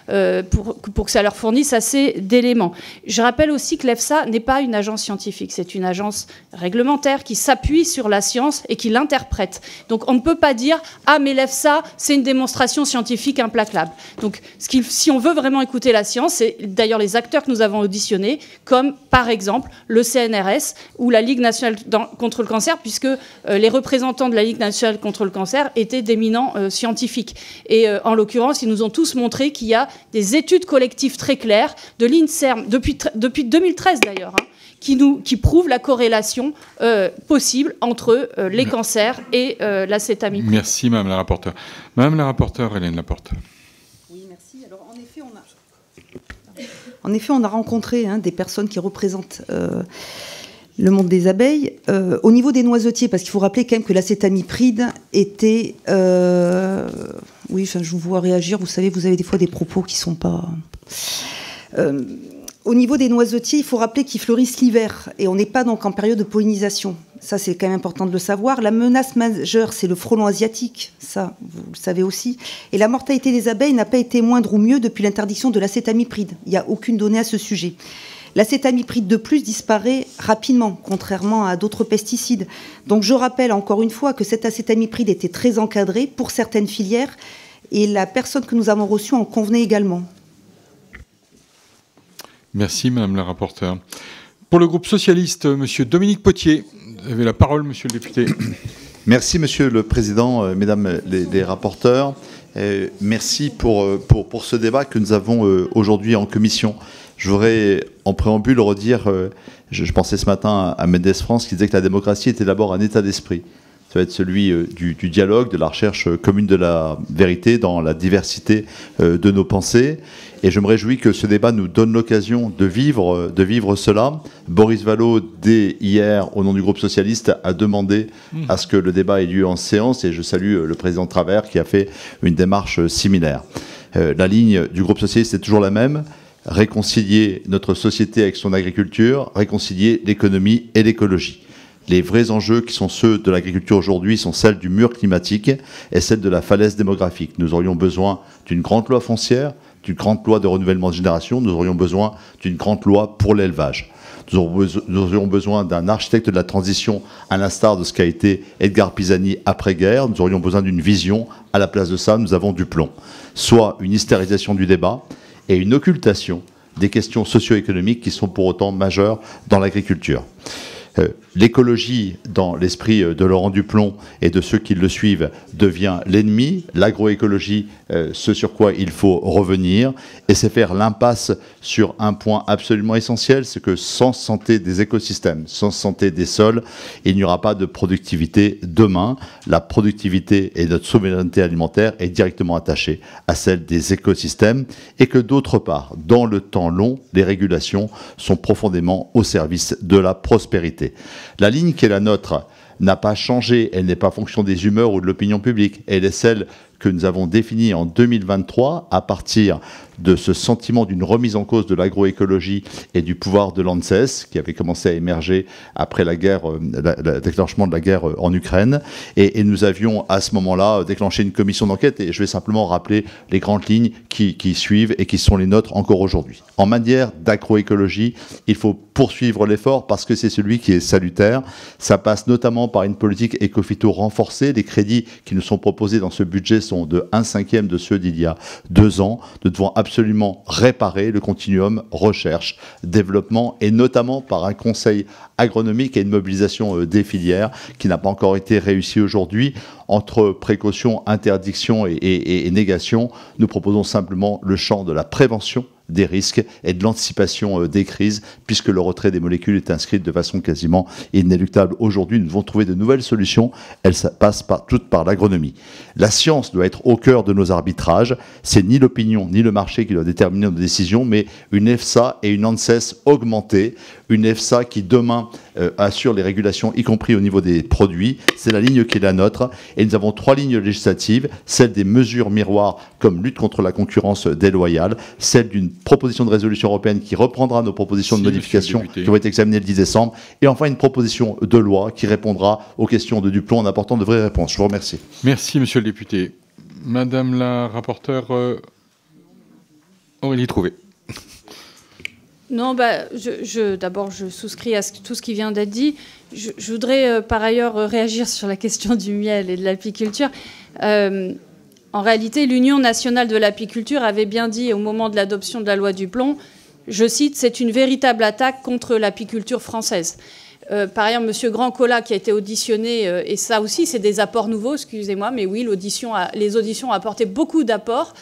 que ça leur fournisse assez d'éléments. Je rappelle aussi que l'EFSA n'est pas une agence scientifique, c'est une agence réglementaire qui s'appuie sur la science et qui l'interprète. Donc on ne peut pas dire « Ah, mais l'EFSA, c'est une démonstration scientifique implacable ». Donc si on veut vraiment écouter la science, c'est d'ailleurs les acteurs que nous avons auditionnés, comme par exemple le CNRS ou la Ligue nationale contre le cancer, puisque les représentants de la Ligue nationale contre le cancer étaient d'éminents scientifiques. Et en l'occurrence, ils nous ont tous montré qu'il y a des études collectives très claires de l'INSERM, depuis 2013 d'ailleurs, qui prouvent la corrélation possible entre les cancers et l'acétamipride. Merci, madame la rapporteure. Madame la rapporteure, Hélène Laporte. Oui, merci. Alors, en effet, on a rencontré des personnes qui représentent le monde des abeilles. Au niveau des noisetiers, parce qu'il faut rappeler quand même que l'acétamipride était... oui, enfin, je vous vois réagir. Vous savez, vous avez des fois des propos qui ne sont pas... Au niveau des noisetiers, il faut rappeler qu'ils fleurissent l'hiver. Et on n'est pas donc en période de pollinisation. Ça, c'est quand même important de le savoir. La menace majeure, c'est le frelon asiatique. Ça, vous le savez aussi. Et la mortalité des abeilles n'a pas été moindre ou mieux depuis l'interdiction de l'acétamipride. Il n'y a aucune donnée à ce sujet. L'acétamipride de plus disparaît rapidement, contrairement à d'autres pesticides. Donc je rappelle encore une fois que cet acétamipride était très encadré pour certaines filières et la personne que nous avons reçue en convenait également. Merci madame la rapporteure. Pour le groupe socialiste, monsieur Dominique Potier, vous avez la parole, monsieur le député. Merci monsieur le président, mesdames les rapporteurs. Merci pour ce débat que nous avons aujourd'hui en commission. Je voudrais, en préambule, redire, je pensais ce matin à Mendes France qui disait que la démocratie était d'abord un état d'esprit. Ça va être celui du dialogue, de la recherche commune de la vérité dans la diversité de nos pensées. Et je me réjouis que ce débat nous donne l'occasion de vivre cela. Boris Vallaud, dès hier, au nom du groupe socialiste, a demandé à ce que le débat ait lieu en séance. Et je salue le président Travert qui a fait une démarche similaire. La ligne du groupe socialiste est toujours la même. réconcilier notre société avec son agriculture, réconcilier l'économie et l'écologie. Les vrais enjeux qui sont ceux de l'agriculture aujourd'hui sont celles du mur climatique et celles de la falaise démographique. Nous aurions besoin d'une grande loi foncière, d'une grande loi de renouvellement de génération, nous aurions besoin d'une grande loi pour l'élevage. Nous aurions besoin d'un architecte de la transition à l'instar de ce qu'a été Edgar Pisani après-guerre. Nous aurions besoin d'une vision. À la place de ça, nous avons du plomb. Soit une hystérisation du débat et une occultation des questions socio-économiques qui sont pour autant majeures dans l'agriculture. L'écologie, dans l'esprit de Laurent Duplon et de ceux qui le suivent, devient l'ennemi. L'agroécologie, ce sur quoi il faut revenir. Et c'est faire l'impasse sur un point absolument essentiel, c'est que sans santé des écosystèmes, sans santé des sols, il n'y aura pas de productivité demain. La productivité et notre souveraineté alimentaire est directement attachée à celle des écosystèmes. Et que d'autre part, dans le temps long, les régulations sont profondément au service de la prospérité. La ligne qui est la nôtre n'a pas changé, elle n'est pas fonction des humeurs ou de l'opinion publique, elle est celle que nous avons définie en 2023 à partir de ce sentiment d'une remise en cause de l'agroécologie et du pouvoir de l'ANSES qui avait commencé à émerger après la guerre, le déclenchement de la guerre en Ukraine. Et nous avions à ce moment-là déclenché une commission d'enquête et je vais simplement rappeler les grandes lignes qui suivent et qui sont les nôtres encore aujourd'hui. En matière d'agroécologie, il faut poursuivre l'effort parce que c'est celui qui est salutaire. Ça passe notamment par une politique éco-phyto renforcée. Les crédits qui nous sont proposés dans ce budget sont de 1/5 de ceux d'il y a 2 ans. Nous devons absolument réparer le continuum recherche, développement et notamment par un conseil agronomique et une mobilisation des filières qui n'a pas encore été réussie aujourd'hui. Entre précaution, interdiction et négation, nous proposons simplement le champ de la prévention des risques et de l'anticipation des crises, puisque le retrait des molécules est inscrit de façon quasiment inéluctable. Aujourd'hui, nous devons trouver de nouvelles solutions. Elles passent toutes par l'agronomie. La science doit être au cœur de nos arbitrages. C'est ni l'opinion ni le marché qui doit déterminer nos décisions, mais une EFSA et une ANSES augmentée, une EFSA qui demain assure les régulations, y compris au niveau des produits. C'est la ligne qui est la nôtre. Et nous avons 3 lignes législatives, celle des mesures miroirs comme lutte contre la concurrence déloyale, celle d'une proposition de résolution européenne qui reprendra nos propositions de modification qui vont être examinées le 10 décembre, et enfin une proposition de loi qui répondra aux questions de Duplon en apportant de vraies réponses. Je vous remercie. Merci, monsieur le député. Madame la rapporteure Aurélie Trouvé. Non, d'abord, je souscris à tout ce qui vient d'être dit. Je voudrais par ailleurs réagir sur la question du miel et de l'apiculture. En réalité, l'Union nationale de l'apiculture avait bien dit au moment de l'adoption de la loi Duplon, je cite, « c'est une véritable attaque contre l'apiculture française ». Par ailleurs, M. Grand-Colas qui a été auditionné, et ça aussi c'est des apports nouveaux, excusez-moi, mais oui, les auditions ont apporté beaucoup d'apports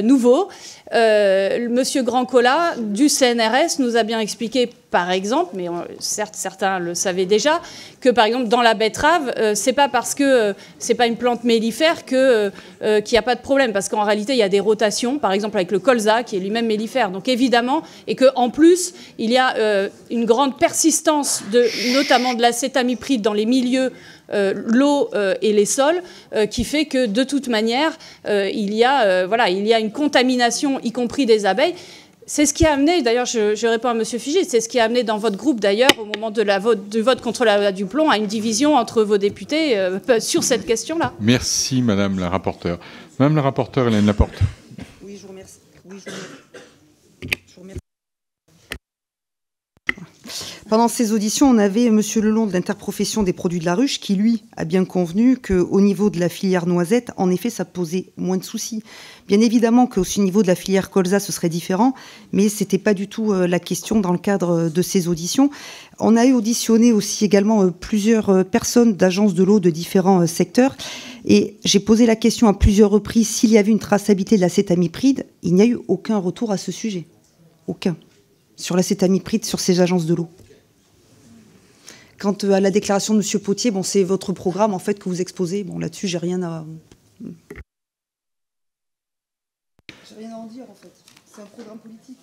nouveaux. Monsieur Grand-Colas du CNRS nous a bien expliqué, par exemple, mais certes certains le savaient déjà, que par exemple dans la betterave, c'est pas parce que c'est pas une plante mellifère qu'il n'y a pas de problème, parce qu'en réalité il y a des rotations, par exemple avec le colza qui est lui-même mellifère, donc évidemment, et qu'en plus il y a une grande persistance notamment de l'acétamipride dans les milieux, l'eau et les sols, qui fait que de toute manière il y a une contamination, y compris des abeilles. C'est ce qui a amené, d'ailleurs je réponds à M. Fugit, c'est ce qui a amené dans votre groupe d'ailleurs au moment du vote contre la loi Duplon à une division entre vos députés sur cette question-là. Merci Madame la rapporteure. Madame la rapporteure Hélène Laporte. Oui, je vous remercie. Pendant ces auditions, on avait M. Lelon de l'interprofession des produits de la ruche qui, lui, a bien convenu qu'au niveau de la filière noisette, en effet, ça posait moins de soucis. Bien évidemment qu'au niveau de la filière colza, ce serait différent, mais ce n'était pas du tout la question dans le cadre de ces auditions. On a auditionné aussi également plusieurs personnes d'agences de l'eau de différents secteurs. Et j'ai posé la question à plusieurs reprises s'il y avait une traçabilité de l'acétamipride. Il n'y a eu aucun retour à ce sujet. Aucun. Sur l'acétamipride, sur ces agences de l'eau. Quant à la déclaration de M. Potier, bon, c'est votre programme en fait que vous exposez. Bon, là-dessus, j'ai rien à en dire en fait. C'est un programme politique.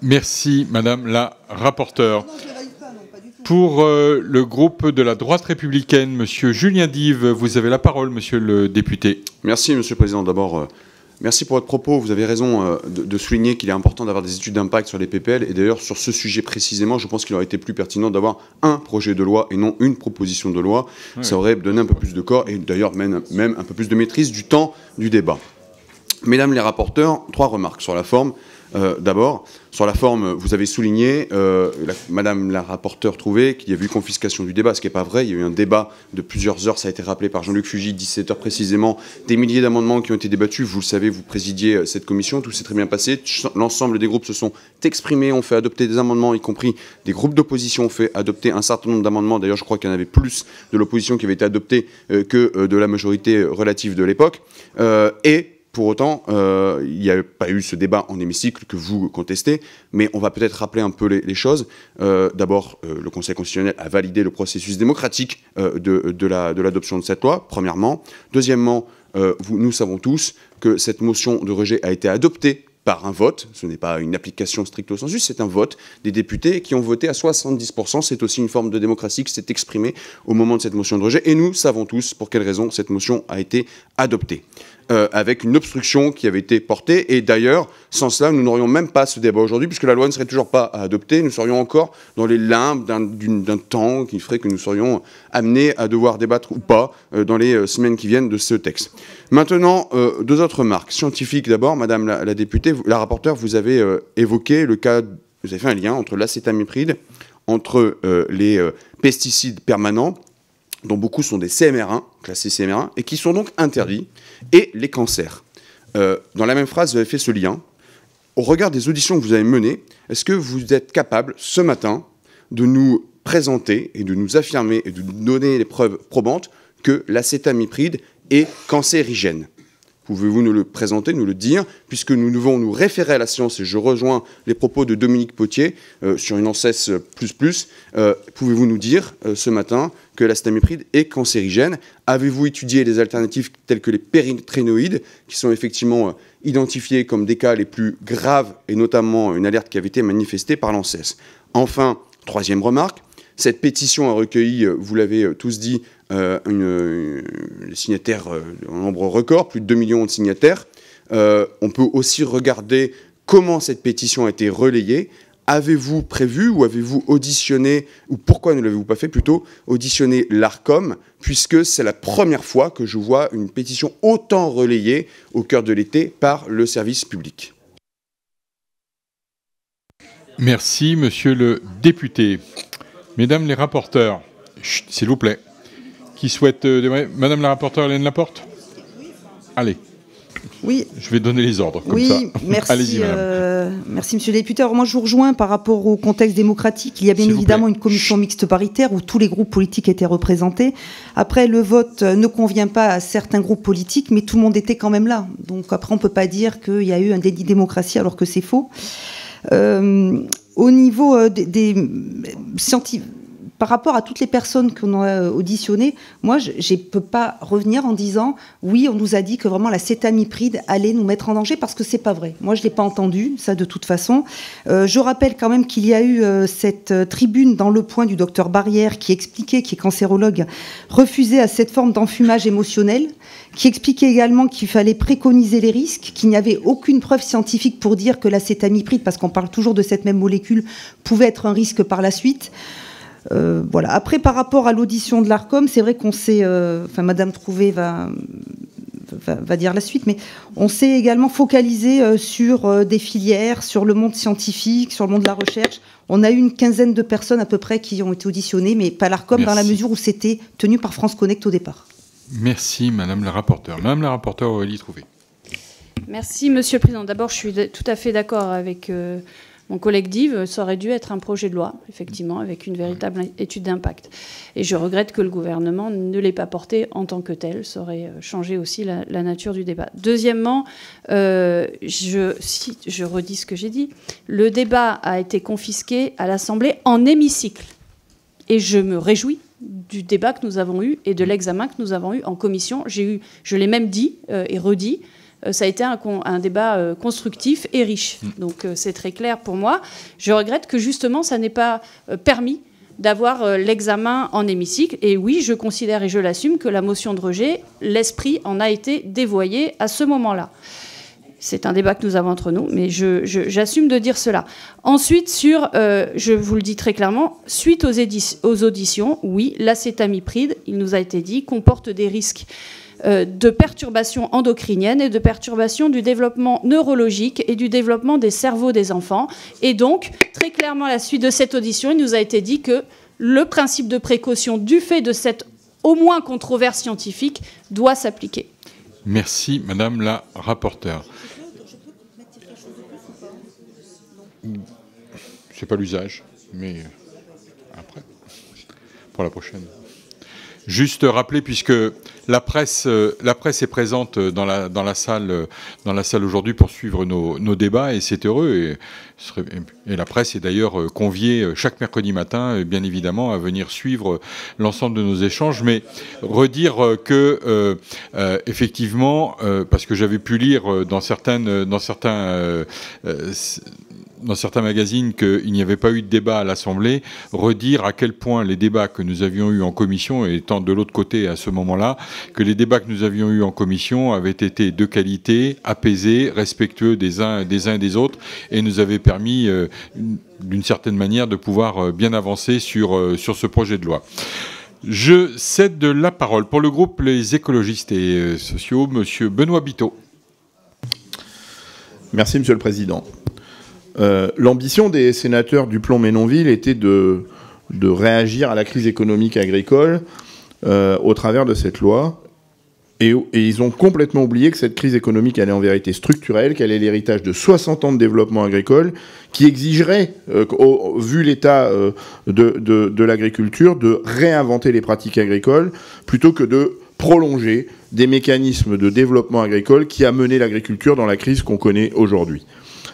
Merci Madame la rapporteure. Non, je ne valide pas, non, pas du tout. Pour le groupe de la droite républicaine, Monsieur Julien Dive, vous avez la parole, Monsieur le député. Merci Monsieur le Président. D'abord, Merci pour votre propos. Vous avez raison de souligner qu'il est important d'avoir des études d'impact sur les PPL. Et d'ailleurs, sur ce sujet précisément, je pense qu'il aurait été plus pertinent d'avoir un projet de loi et non une proposition de loi. Oui. Ça aurait donné un peu plus de corps et d'ailleurs même un peu plus de maîtrise du temps du débat. Mesdames les rapporteurs, 3 remarques sur la forme. D'abord, sur la forme, vous avez souligné, Madame la rapporteure trouvait qu'il y avait eu confiscation du débat, ce qui n'est pas vrai. Il y a eu un débat de plusieurs heures, ça a été rappelé par Jean-Luc Fugit, 17 heures précisément, des milliers d'amendements qui ont été débattus. Vous le savez, vous présidiez cette commission, tout s'est très bien passé. L'ensemble des groupes se sont exprimés, ont fait adopter des amendements, y compris des groupes d'opposition ont fait adopter un certain nombre d'amendements. D'ailleurs, je crois qu'il y en avait plus de l'opposition qui avait été adopté que de la majorité relative de l'époque. Et pour autant, il n'y a pas eu ce débat en hémicycle que vous contestez, mais on va peut-être rappeler un peu les choses. D'abord, le Conseil constitutionnel a validé le processus démocratique de l'adoption de cette loi, premièrement. Deuxièmement, nous savons tous que cette motion de rejet a été adoptée par un vote. Ce n'est pas une application stricto sensu, c'est un vote des députés qui ont voté à 70%. C'est aussi une forme de démocratie qui s'est exprimée au moment de cette motion de rejet. Et nous savons tous pour quelles raisons cette motion a été adoptée. Avec une obstruction qui avait été portée. Et d'ailleurs, sans cela, nous n'aurions même pas ce débat aujourd'hui, puisque la loi ne serait toujours pas adoptée. Nous serions encore dans les limbes d'un temps qui ferait que nous serions amenés à devoir débattre ou pas dans les semaines qui viennent de ce texte. Maintenant, 2 autres remarques. Scientifiques d'abord, Madame la députée, la rapporteure, vous avez évoqué le cas, vous avez fait un lien entre l'acétamipride, entre les pesticides permanents, dont beaucoup sont des CMR1, classés CMR1, et qui sont donc interdits, et les cancers. Dans la même phrase, vous avez fait ce lien. Au regard des auditions que vous avez menées, est-ce que vous êtes capable, ce matin, de nous présenter et de nous affirmer et de nous donner les preuves probantes que l'acétamipride est cancérigène ? Pouvez-vous nous le présenter, nous le dire, puisque nous devons nous référer à la science, et je rejoins les propos de Dominique Potier sur une ANSES++, pouvez-vous nous dire ce matin que l'acétamipride est cancérigène? Avez-vous étudié les alternatives telles que les péritrénoïdes, qui sont effectivement identifiés comme des cas les plus graves, et notamment une alerte qui avait été manifestée par l'ANSES? Enfin, 3e remarque, cette pétition a recueilli, vous l'avez tous dit, les signataires, un nombre record, plus de 2 millions de signataires. On peut aussi regarder comment cette pétition a été relayée. Avez-vous prévu ou avez-vous auditionné, ou pourquoi ne l'avez-vous pas fait plutôt, auditionner l'ARCOM, puisque c'est la première fois que je vois une pétition autant relayée au cœur de l'été par le service public. Merci, monsieur le député. Mesdames les rapporteurs, s'il vous plaît, qui souhaitent démarrer. Madame la rapporteure Hélène Laporte ? Allez. Oui. Je vais donner les ordres, comme ça. Merci, allez-y, madame. Merci, monsieur le député. Alors, moi, je vous rejoins par rapport au contexte démocratique. Il y a bien évidemment une commission mixte paritaire où tous les groupes politiques étaient représentés. Après, le vote ne convient pas à certains groupes politiques, mais tout le monde était quand même là. Donc, après, on ne peut pas dire qu'il y a eu un déni de démocratie alors que c'est faux. Au niveau des scientifiques, par rapport à toutes les personnes qu'on a auditionnées, moi, je ne peux pas revenir en disant « oui, on nous a dit que vraiment l'acétamipride allait nous mettre en danger » parce que ce n'est pas vrai. Moi, je ne l'ai pas entendu, ça, de toute façon. Je rappelle quand même qu'il y a eu cette tribune dans Le Point du docteur Barrière qui expliquait, qui est cancérologue, refusait à cette forme d'enfumage émotionnel, qui expliquait également qu'il fallait préconiser les risques, qu'il n'y avait aucune preuve scientifique pour dire que l'acétamipride, parce qu'on parle toujours de cette même molécule, pouvait être un risque par la suite. Voilà. Après, par rapport à l'audition de l'ARCOM, c'est vrai qu'on s'est... Madame Trouvé va dire la suite, mais on s'est également focalisé sur des filières, sur le monde scientifique, sur le monde de la recherche. On a eu une quinzaine de personnes à peu près qui ont été auditionnées, mais pas l'ARCOM dans la mesure où c'était tenu par France Connect au départ. Merci, Madame la rapporteure. Madame la rapporteure Aurélie Trouvé. Merci, Monsieur le Président. D'abord, je suis tout à fait d'accord avec mon collègue Dive. Ça aurait dû être un projet de loi, effectivement, avec une véritable étude d'impact. Et je regrette que le gouvernement ne l'ait pas porté en tant que tel. Ça aurait changé aussi la nature du débat. Deuxièmement, je redis ce que j'ai dit. Le débat a été confisqué à l'Assemblée en hémicycle. Et je me réjouis du débat que nous avons eu et de l'examen que nous avons eu en commission. Je l'ai même dit et redit, ça a été un débat constructif et riche. Donc c'est très clair pour moi. Je regrette que justement ça n'ait pas permis d'avoir l'examen en hémicycle. Et oui, je considère et je l'assume que la motion de rejet, l'esprit en a été dévoyé à ce moment-là. C'est un débat que nous avons entre nous, mais j'assume de dire cela. Ensuite, je vous le dis très clairement, suite aux auditions, oui, l'acétamipride, il nous a été dit, comporte des risques de perturbations endocriniennes et de perturbations du développement neurologique et du développement des cerveaux des enfants. Et donc, très clairement, à la suite de cette audition, il nous a été dit que le principe de précaution, du fait de cette au moins controverse scientifique, doit s'appliquer. Merci, Madame la rapporteure. C'est pas l'usage, mais après, pour la prochaine. Juste rappeler, puisque la presse est présente dans la salle aujourd'hui pour suivre nos débats, et c'est heureux. Et la presse est d'ailleurs conviée chaque mercredi matin, bien évidemment, à venir suivre l'ensemble de nos échanges. Mais redire que, effectivement, parce que j'avais pu lire dans certains magazines qu'il n'y avait pas eu de débat à l'Assemblée, redire à quel point les débats que nous avions eus en commission, et étant de l'autre côté à ce moment-là, que les débats que nous avions eus en commission avaient été de qualité, apaisés, respectueux des uns et des autres, et nous avaient permis, d'une certaine manière, de pouvoir bien avancer sur ce projet de loi. Je cède la parole pour le groupe Les Écologistes et Sociaux, Monsieur Benoît Biteau. Merci, Monsieur le Président. L'ambition des sénateurs Duplon-Ménonville était de réagir à la crise économique agricole au travers de cette loi. Et ils ont complètement oublié que cette crise économique, elle est en vérité structurelle, qu'elle est l'héritage de 60 ans de développement agricole, qui exigerait, vu l'état de l'agriculture, de réinventer les pratiques agricoles, plutôt que de prolonger des mécanismes de développement agricole qui a mené l'agriculture dans la crise qu'on connaît aujourd'hui.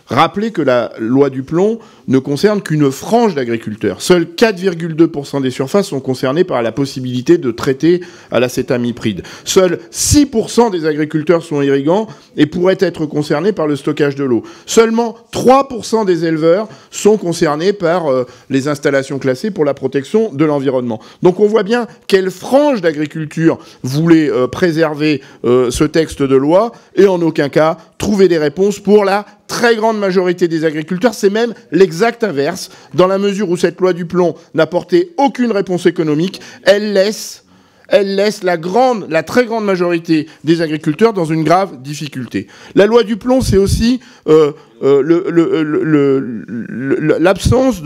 Rappelez que la loi Duplon ne concerne qu'une frange d'agriculteurs. Seuls 4,2% des surfaces sont concernées par la possibilité de traiter à l'acétamipride. Seuls 6% des agriculteurs sont irrigants et pourraient être concernés par le stockage de l'eau. Seulement 3% des éleveurs sont concernés par les installations classées pour la protection de l'environnement. Donc on voit bien quelle frange d'agriculture voulait préserver ce texte de loi et en aucun cas trouver des réponses pour la très grande majorité des agriculteurs. C'est même l'exact inverse. Dans la mesure où cette loi Duplon n'apportait aucune réponse économique, elle laisse la très grande majorité des agriculteurs dans une grave difficulté. La loi Duplon, c'est aussi l'absence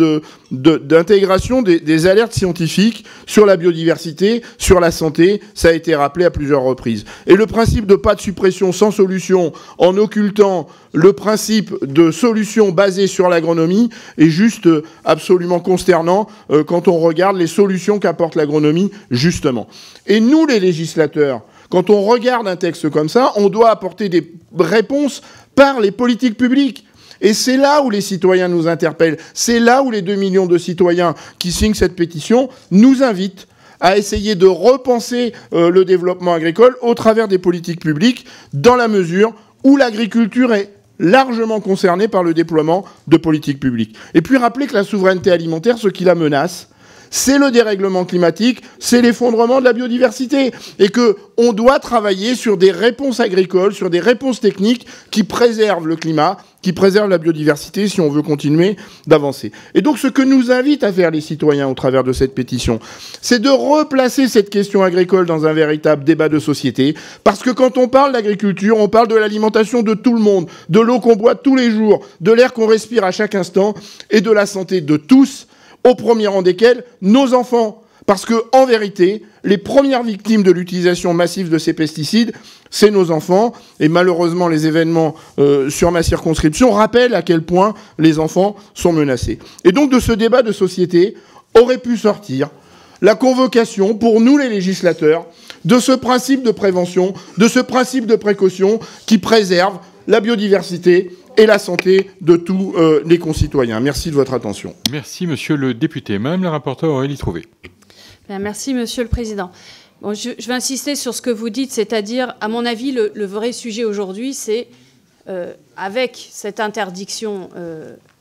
d'intégration des alertes scientifiques sur la biodiversité, sur la santé, ça a été rappelé à plusieurs reprises. Et le principe de pas de suppression sans solution, en occultant le principe de solution basée sur l'agronomie, est juste absolument consternant quand on regarde les solutions qu'apporte l'agronomie, justement. Et nous, les législateurs, quand on regarde un texte comme ça, on doit apporter des réponses par les politiques publiques. Et c'est là où les citoyens nous interpellent. C'est là où les 2 millions de citoyens qui signent cette pétition nous invitent à essayer de repenser le développement agricole au travers des politiques publiques, dans la mesure où l'agriculture est largement concernée par le déploiement de politiques publiques. Et puis rappeler que la souveraineté alimentaire, ce qui la menace, c'est le dérèglement climatique, c'est l'effondrement de la biodiversité. Et qu'on doit travailler sur des réponses agricoles, sur des réponses techniques qui préservent le climat, qui préservent la biodiversité si on veut continuer d'avancer. Et donc ce que nous invitent à faire les citoyens au travers de cette pétition, c'est de replacer cette question agricole dans un véritable débat de société. Parce que quand on parle d'agriculture, on parle de l'alimentation de tout le monde, de l'eau qu'on boit tous les jours, de l'air qu'on respire à chaque instant et de la santé de tous, au premier rang desquels nos enfants. Parce que, en vérité, les premières victimes de l'utilisation massive de ces pesticides, c'est nos enfants. Et malheureusement, les événements sur ma circonscription rappellent à quel point les enfants sont menacés. Et donc, de ce débat de société, aurait pu sortir la convocation, pour nous les législateurs, de ce principe de prévention, de ce principe de précaution qui préserve la biodiversité et la santé de tous les concitoyens. Merci de votre attention. Merci, monsieur le député. Madame la rapporteure Aurélie Trouvé. Bien, merci, monsieur le président. Bon, je vais insister sur ce que vous dites, c'est-à-dire, à mon avis, le vrai sujet aujourd'hui, c'est, avec cette interdiction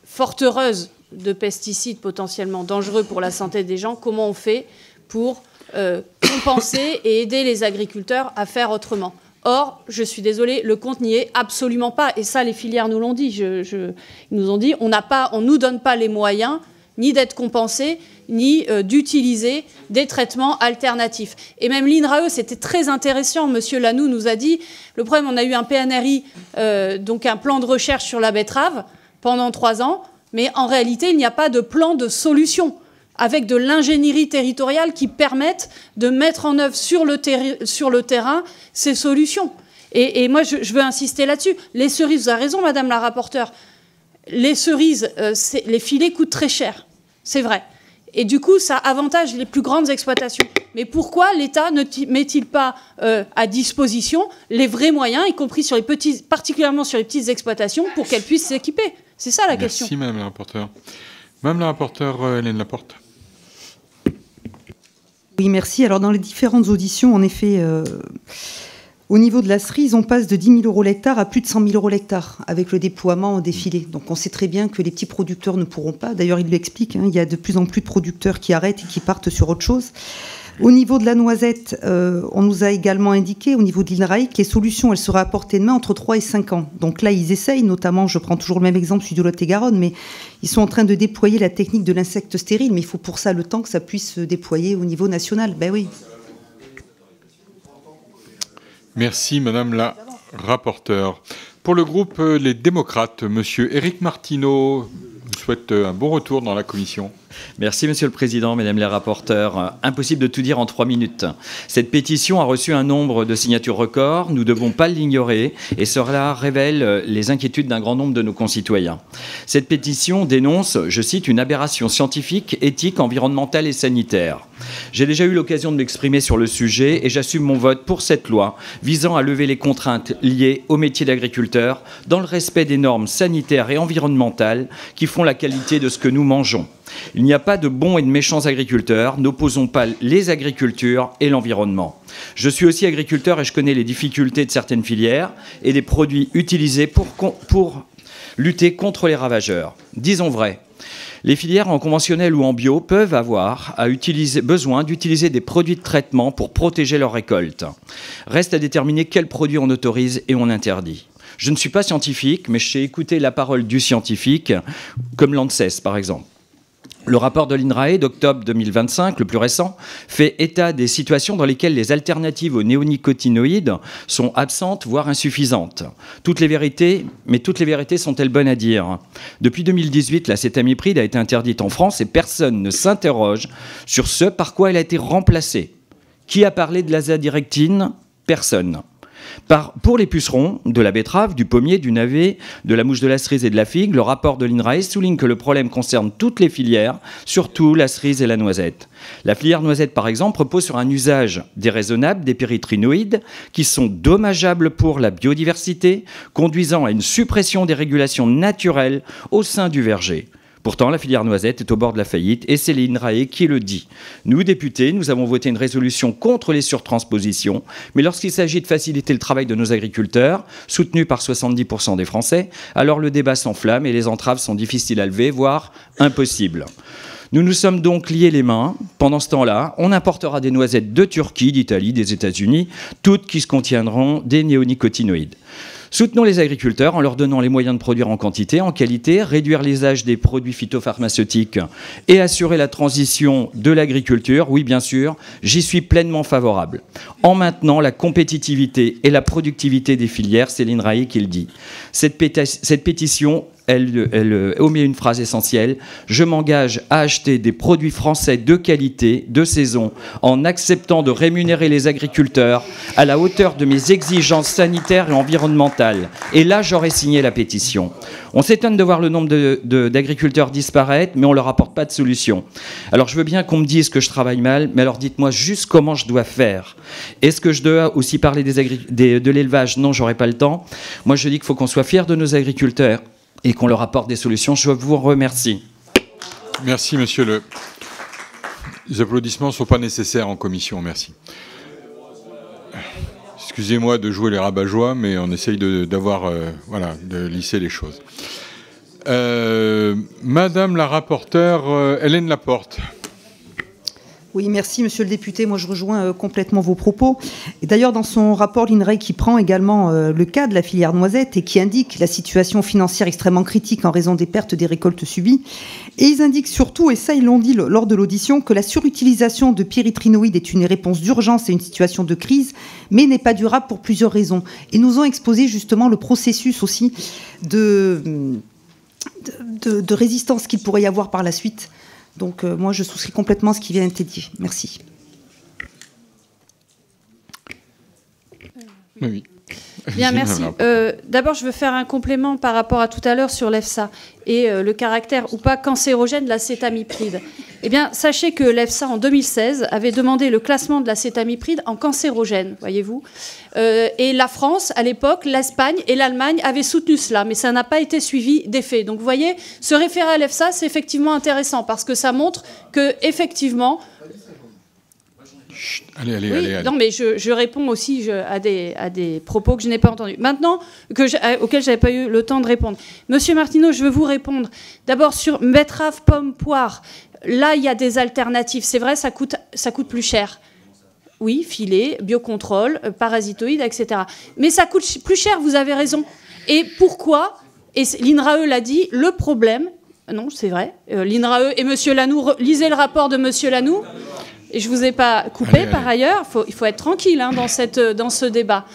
fort heureuse de pesticides potentiellement dangereux pour la santé des gens, comment on fait pour compenser et aider les agriculteurs à faire autrement. Or, je suis désolée, le compte n'y est absolument pas. Et ça, les filières nous l'ont dit. Ils nous ont dit, on ne nous donne pas les moyens ni d'être compensés, ni d'utiliser des traitements alternatifs. Et même l'INRAE, c'était très intéressant. Monsieur Lanoux nous a dit, le problème, on a eu un PNRI, donc un plan de recherche sur la betterave, pendant 3 ans, mais en réalité, il n'y a pas de plan de solution, avec de l'ingénierie territoriale qui permette de mettre en œuvre sur le terrain ces solutions. Et moi, je veux insister là-dessus. Les cerises, vous avez raison, Madame la rapporteure, les cerises, les filets coûtent très cher, c'est vrai. Et du coup, ça avantage les plus grandes exploitations. Mais pourquoi l'État ne met-il pas à disposition les vrais moyens, y compris sur particulièrement sur les petites exploitations, pour qu'elles puissent s'équiper? C'est ça la question. Merci, Madame la rapporteure. Madame la rapporteure, Hélène Laporte. Oui, merci. Alors, dans les différentes auditions, en effet, au niveau de la cerise, on passe de 10 000 € l'hectare à plus de 100 000 € l'hectare avec le déploiement des filets. Donc, on sait très bien que les petits producteurs ne pourront pas. D'ailleurs, il l'explique, il y a de plus en plus de producteurs qui arrêtent et qui partent sur autre chose. Au niveau de la noisette, on nous a également indiqué, au niveau de l'INRAE, que les solutions, elles seraient à portée de main entre 3 et 5 ans. Donc là, ils essayent, notamment, je prends toujours le même exemple, celui de Lot-et-Garonne, mais ils sont en train de déployer la technique de l'insecte stérile, mais il faut pour ça le temps que ça puisse se déployer au niveau national. Ben oui. Merci, Madame la rapporteure. Pour le groupe Les Démocrates, Monsieur Éric Martineau vous souhaite un bon retour dans la commission. Merci, Monsieur le Président, Mesdames les rapporteurs. Impossible de tout dire en 3 minutes. Cette pétition a reçu un nombre de signatures records. Nous ne devons pas l'ignorer et cela révèle les inquiétudes d'un grand nombre de nos concitoyens. Cette pétition dénonce, je cite, une aberration scientifique, éthique, environnementale et sanitaire. J'ai déjà eu l'occasion de m'exprimer sur le sujet et j'assume mon vote pour cette loi visant à lever les contraintes liées au métier d'agriculteur dans le respect des normes sanitaires et environnementales qui font la qualité de ce que nous mangeons. Il n'y a pas de bons et de méchants agriculteurs, n'opposons pas les agricultures et l'environnement. Je suis aussi agriculteur et je connais les difficultés de certaines filières et des produits utilisés pour lutter contre les ravageurs. Disons vrai. Les filières en conventionnel ou en bio peuvent avoir besoin d'utiliser des produits de traitement pour protéger leurs récoltes. Reste à déterminer quels produits on autorise et on interdit. Je ne suis pas scientifique, mais je sais écouter la parole du scientifique, comme l'ANSES par exemple. Le rapport de l'INRAE d'octobre 2025, le plus récent, fait état des situations dans lesquelles les alternatives aux néonicotinoïdes sont absentes, voire insuffisantes. Toutes les vérités sont-elles bonnes à dire? Depuis 2018, l'acétamipride a été interdite en France et personne ne s'interroge sur ce par quoi elle a été remplacée. Qui a parlé de l'azadirectine? Personne. Pour les pucerons de la betterave, du pommier, du navet, de la mouche de la cerise et de la figue, le rapport de l'INRAE souligne que le problème concerne toutes les filières, surtout la cerise et la noisette. La filière noisette, par exemple, repose sur un usage déraisonnable des pyrétrinoïdes qui sont dommageables pour la biodiversité, conduisant à une suppression des régulations naturelles au sein du verger. Pourtant, la filière noisette est au bord de la faillite et c'est l'INRAE qui le dit. Nous, députés, nous avons voté une résolution contre les surtranspositions, mais lorsqu'il s'agit de faciliter le travail de nos agriculteurs, soutenus par 70% des Français, alors le débat s'enflamme et les entraves sont difficiles à lever, voire impossibles. Nous nous sommes donc liés les mains. Pendant ce temps-là, on importera des noisettes de Turquie, d'Italie, des États-Unis, toutes qui contiendront des néonicotinoïdes. Soutenons les agriculteurs en leur donnant les moyens de produire en quantité, en qualité, réduire l'usage des produits phytopharmaceutiques et assurer la transition de l'agriculture. Oui, bien sûr, j'y suis pleinement favorable. En maintenant la compétitivité et la productivité des filières, c'est l'INRAE qui le dit. Cette pétition, elle omet une phrase essentielle. Je m'engage à acheter des produits français de qualité, de saison, en acceptant de rémunérer les agriculteurs à la hauteur de mes exigences sanitaires et environnementales. Et là, j'aurais signé la pétition. On s'étonne de voir le nombre d'agriculteurs disparaître, mais on ne leur apporte pas de solution. Alors, je veux bien qu'on me dise que je travaille mal, mais alors dites-moi juste comment je dois faire. Est-ce que je dois aussi parler de l'élevage? Non, j'aurai pas le temps. Moi, je dis qu'il faut qu'on soit fiers de nos agriculteurs et qu'on leur apporte des solutions. Je vous remercie. Merci, monsieur. Les applaudissements ne sont pas nécessaires en commission, merci. Excusez-moi de jouer les rabat-joie, mais on essaye de lisser les choses. Madame la rapporteure, Hélène Laporte. Oui, merci Monsieur le député. Moi, je rejoins complètement vos propos. Et d'ailleurs, dans son rapport, l'INRAE qui prend également le cas de la filière noisette et qui indique la situation financière extrêmement critique en raison des pertes des récoltes subies. Et ils indiquent surtout, et ça ils l'ont dit lors de l'audition, que la surutilisation de pyréthrinoïdes est une réponse d'urgence à une situation de crise, mais n'est pas durable pour plusieurs raisons. Et nous ont exposé justement le processus aussi de résistance qu'il pourrait y avoir par la suite. Donc moi, je souscris complètement à ce qui vient d'être dit. Merci. Oui. Bien, merci. D'abord, je veux faire un complément par rapport à tout à l'heure sur l'EFSA et le caractère ou pas cancérogène de l'acétamipride. Eh bien, sachez que l'EFSA, en 2016, avait demandé le classement de l'acétamipride en cancérogène, voyez-vous. Et la France, à l'époque, l'Espagne et l'Allemagne avaient soutenu cela, mais ça n'a pas été suivi d'effet. Donc, vous voyez, se référer à l'EFSA, c'est effectivement intéressant, parce que ça montre que, effectivement... Allez. Non, mais je réponds aussi à des propos que je n'ai pas entendus. Maintenant, auxquels je n'avais pas eu le temps de répondre. Monsieur Martineau, je veux vous répondre. D'abord, sur betterave, pomme, poire. Là, il y a des alternatives. C'est vrai, ça coûte plus cher. Oui, filet, biocontrôle, parasitoïdes, etc. Mais ça coûte plus cher, vous avez raison. Et pourquoi? Et l'INRAE l'a dit, le problème... Non, c'est vrai. L'INRAE et M. Lanoux, lisez le rapport de M. Lanoux. Et je ne vous ai pas coupé, par ailleurs. Il faut être tranquille dans ce débat.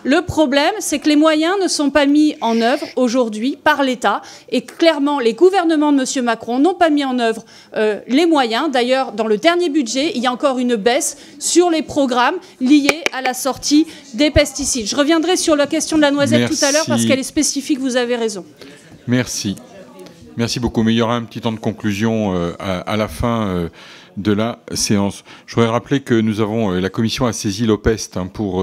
Le problème, c'est que les moyens ne sont pas mis en œuvre aujourd'hui par l'État. Et clairement, les gouvernements de M. Macron n'ont pas mis en œuvre les moyens. D'ailleurs, dans le dernier budget, il y a encore une baisse sur les programmes liés à la sortie des pesticides. Je reviendrai sur la question de la noisette tout à l'heure parce qu'elle est spécifique, vous avez raison. Merci. Merci beaucoup. Mais il y aura un petit temps de conclusion à la fin de la séance. Je voudrais rappeler que la commission a saisi l'OPEST pour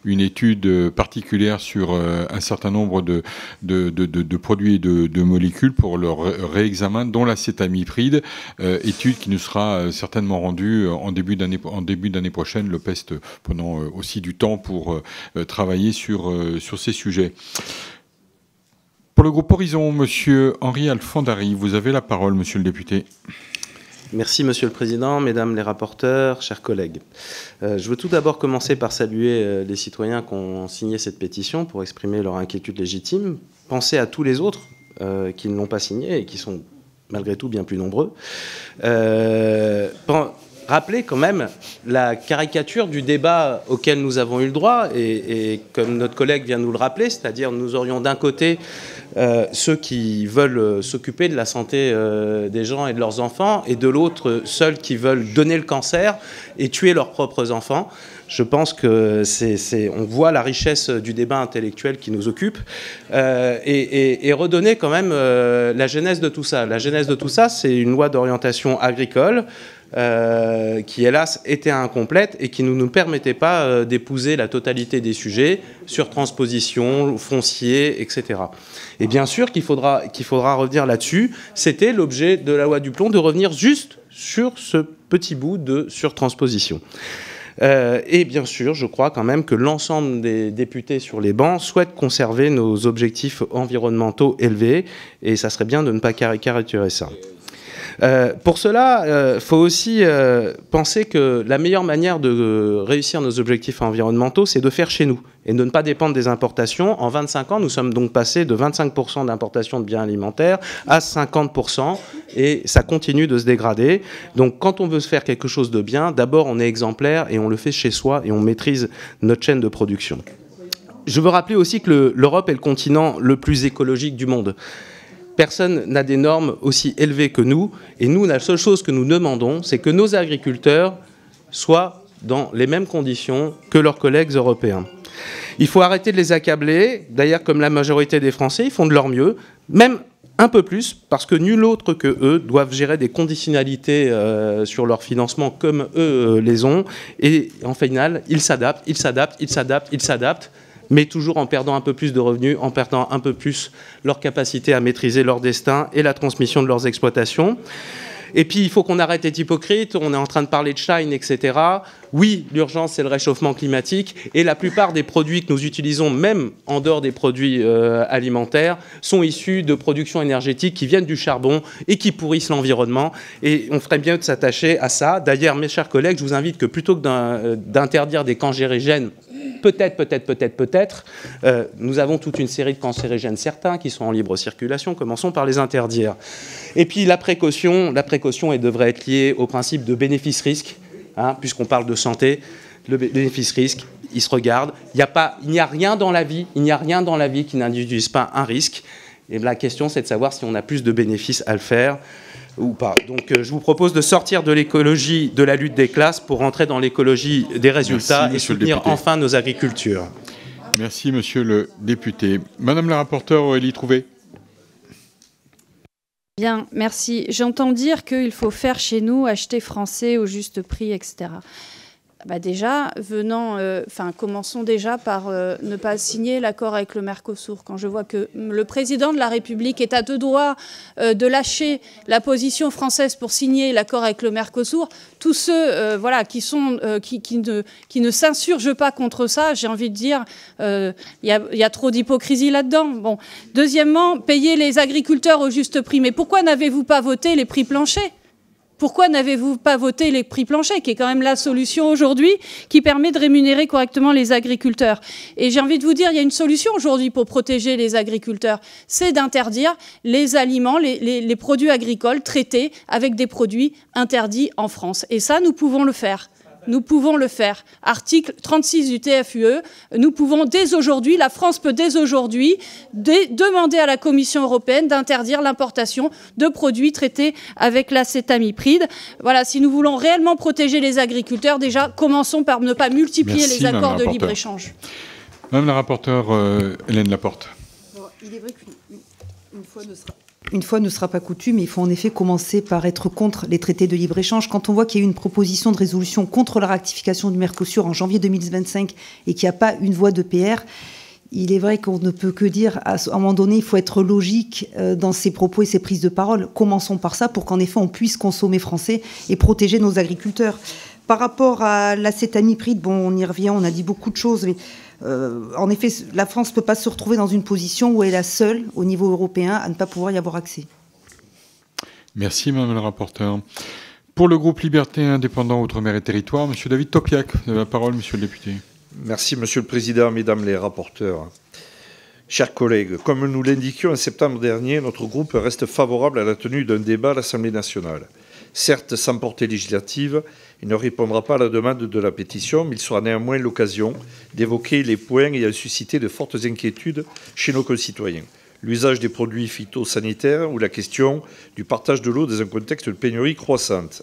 une étude particulière sur un certain nombre de produits et de molécules pour leur réexamen, dont l'acétamipride, étude qui nous sera certainement rendue en début d'année prochaine, l'OPEST prenant aussi du temps pour travailler sur ces sujets. Pour le groupe Horizon, Monsieur Henri Alfandari, vous avez la parole, Monsieur le député. Merci Monsieur le Président, Mesdames les rapporteurs, chers collègues. Je veux tout d'abord commencer par saluer les citoyens qui ont signé cette pétition pour exprimer leur inquiétude légitime. Pensez à tous les autres qui ne l'ont pas signée et qui sont malgré tout bien plus nombreux. Rappelez quand même la caricature du débat auquel nous avons eu le droit et comme notre collègue vient de nous le rappeler, c'est-à-dire nous aurions d'un côté ceux qui veulent s'occuper de la santé des gens et de leurs enfants et de l'autre ceux qui veulent donner le cancer et tuer leurs propres enfants. Je pense que on voit la richesse du débat intellectuel qui nous occupe et redonner quand même la genèse de tout ça. La genèse de tout ça, c'est une loi d'orientation agricole qui, hélas, était incomplète et qui ne nous permettait pas d'épouser la totalité des sujets sur transposition, foncier, etc. Et bien sûr qu'il faudra revenir là-dessus. C'était l'objet de la loi Duplon, de revenir juste sur ce petit bout de surtransposition. Et bien sûr, je crois quand même que l'ensemble des députés sur les bancs souhaitent conserver nos objectifs environnementaux élevés, et ça serait bien de ne pas caricaturer ça. Pour cela, il faut aussi penser que la meilleure manière de réussir nos objectifs environnementaux, c'est de faire chez nous et de ne pas dépendre des importations. En 25 ans, nous sommes donc passés de 25% d'importation de biens alimentaires à 50%, et ça continue de se dégrader. Donc quand on veut faire quelque chose de bien, d'abord on est exemplaire et on le fait chez soi et on maîtrise notre chaîne de production. Je veux rappeler aussi que l'Europe est le continent le plus écologique du monde. Personne n'a des normes aussi élevées que nous. Et nous, la seule chose que nous demandons, c'est que nos agriculteurs soient dans les mêmes conditions que leurs collègues européens. Il faut arrêter de les accabler. D'ailleurs, comme la majorité des Français, ils font de leur mieux, même un peu plus, parce que nul autre que eux doivent gérer des conditionnalités sur leur financement comme eux les ont. Et en final, ils s'adaptent, mais toujours en perdant un peu plus de revenus, en perdant un peu plus leur capacité à maîtriser leur destin et la transmission de leurs exploitations. Et puis, il faut qu'on arrête d'être hypocrite. On est en train de parler de Shine, etc. Oui, l'urgence, c'est le réchauffement climatique. Et la plupart des produits que nous utilisons, même en dehors des produits alimentaires, sont issus de productions énergétiques qui viennent du charbon et qui pourrissent l'environnement. Et on ferait bien de s'attacher à ça. D'ailleurs, mes chers collègues, je vous invite que plutôt que d'interdire des cancérigènes, peut-être, nous avons toute une série de cancérigènes certains qui sont en libre circulation. Commençons par les interdire. Et puis la précaution, elle devrait être liée au principe de bénéfice-risque, hein, puisqu'on parle de santé. Le bénéfice-risque, il se regarde. Il n'y a rien dans la vie qui n'induise pas un risque. Et la question, c'est de savoir si on a plus de bénéfices à le faire ou pas. Donc je vous propose de sortir de l'écologie de la lutte des classes pour rentrer dans l'écologie des résultats. Merci, et soutenir enfin nos agricultures. Merci, monsieur le député. Madame la rapporteure Aurélie Trouvé. Bien, merci. J'entends dire qu'il faut faire chez nous, acheter français au juste prix, etc. Bah déjà, commençons déjà par ne pas signer l'accord avec le Mercosur. Quand je vois que le président de la République est à deux doigts de lâcher la position française pour signer l'accord avec le Mercosur, tous ceux qui ne s'insurgent pas contre ça, j'ai envie de dire, il y a trop d'hypocrisie là-dedans. Bon. Deuxièmement, payer les agriculteurs au juste prix. Mais pourquoi n'avez-vous pas voté les prix planchers ? Pourquoi n'avez-vous pas voté les prix planchers, qui est quand même la solution aujourd'hui, qui permet de rémunérer correctement les agriculteurs? Et j'ai envie de vous dire, il y a une solution aujourd'hui pour protéger les agriculteurs, c'est d'interdire les aliments, les produits agricoles traités avec des produits interdits en France. Et ça, nous pouvons le faire. Nous pouvons le faire. Article 36 du TFUE, nous pouvons dès aujourd'hui, la France peut dès aujourd'hui demander à la Commission européenne d'interdire l'importation de produits traités avec l'acétamipride. Voilà, si nous voulons réellement protéger les agriculteurs, déjà, commençons par ne pas multiplier les accords de libre-échange. Madame la rapporteure Hélène Laporte. Alors, il est vrai qu'une fois ne sera pas coutume, il faut en effet commencer par être contre les traités de libre-échange. Quand on voit qu'il y a eu une proposition de résolution contre la ratification du Mercosur en janvier 2025 et qu'il n'y a pas une voix de PR, il est vrai qu'on ne peut que dire, à un moment donné, il faut être logique dans ses propos et ses prises de parole. Commençons par ça pour qu'en effet on puisse consommer français et protéger nos agriculteurs. Par rapport à l'acétamipride, bon, on y revient, on a dit beaucoup de choses, mais en effet, la France ne peut pas se retrouver dans une position où elle est la seule, au niveau européen, à ne pas pouvoir y avoir accès. Merci, madame la rapporteure. Pour le groupe Liberté, Indépendants, Outre-mer et Territoires, monsieur David Topiac, vous avez la parole, monsieur le député. Merci, monsieur le président, mesdames les rapporteurs. Chers collègues, comme nous l'indiquions en septembre dernier, notre groupe reste favorable à la tenue d'un débat à l'Assemblée nationale. Certes, sans portée législative, il ne répondra pas à la demande de la pétition, mais il sera néanmoins l'occasion d'évoquer les points ayant suscité de fortes inquiétudes chez nos concitoyens. L'usage des produits phytosanitaires ou la question du partage de l'eau dans un contexte de pénurie croissante.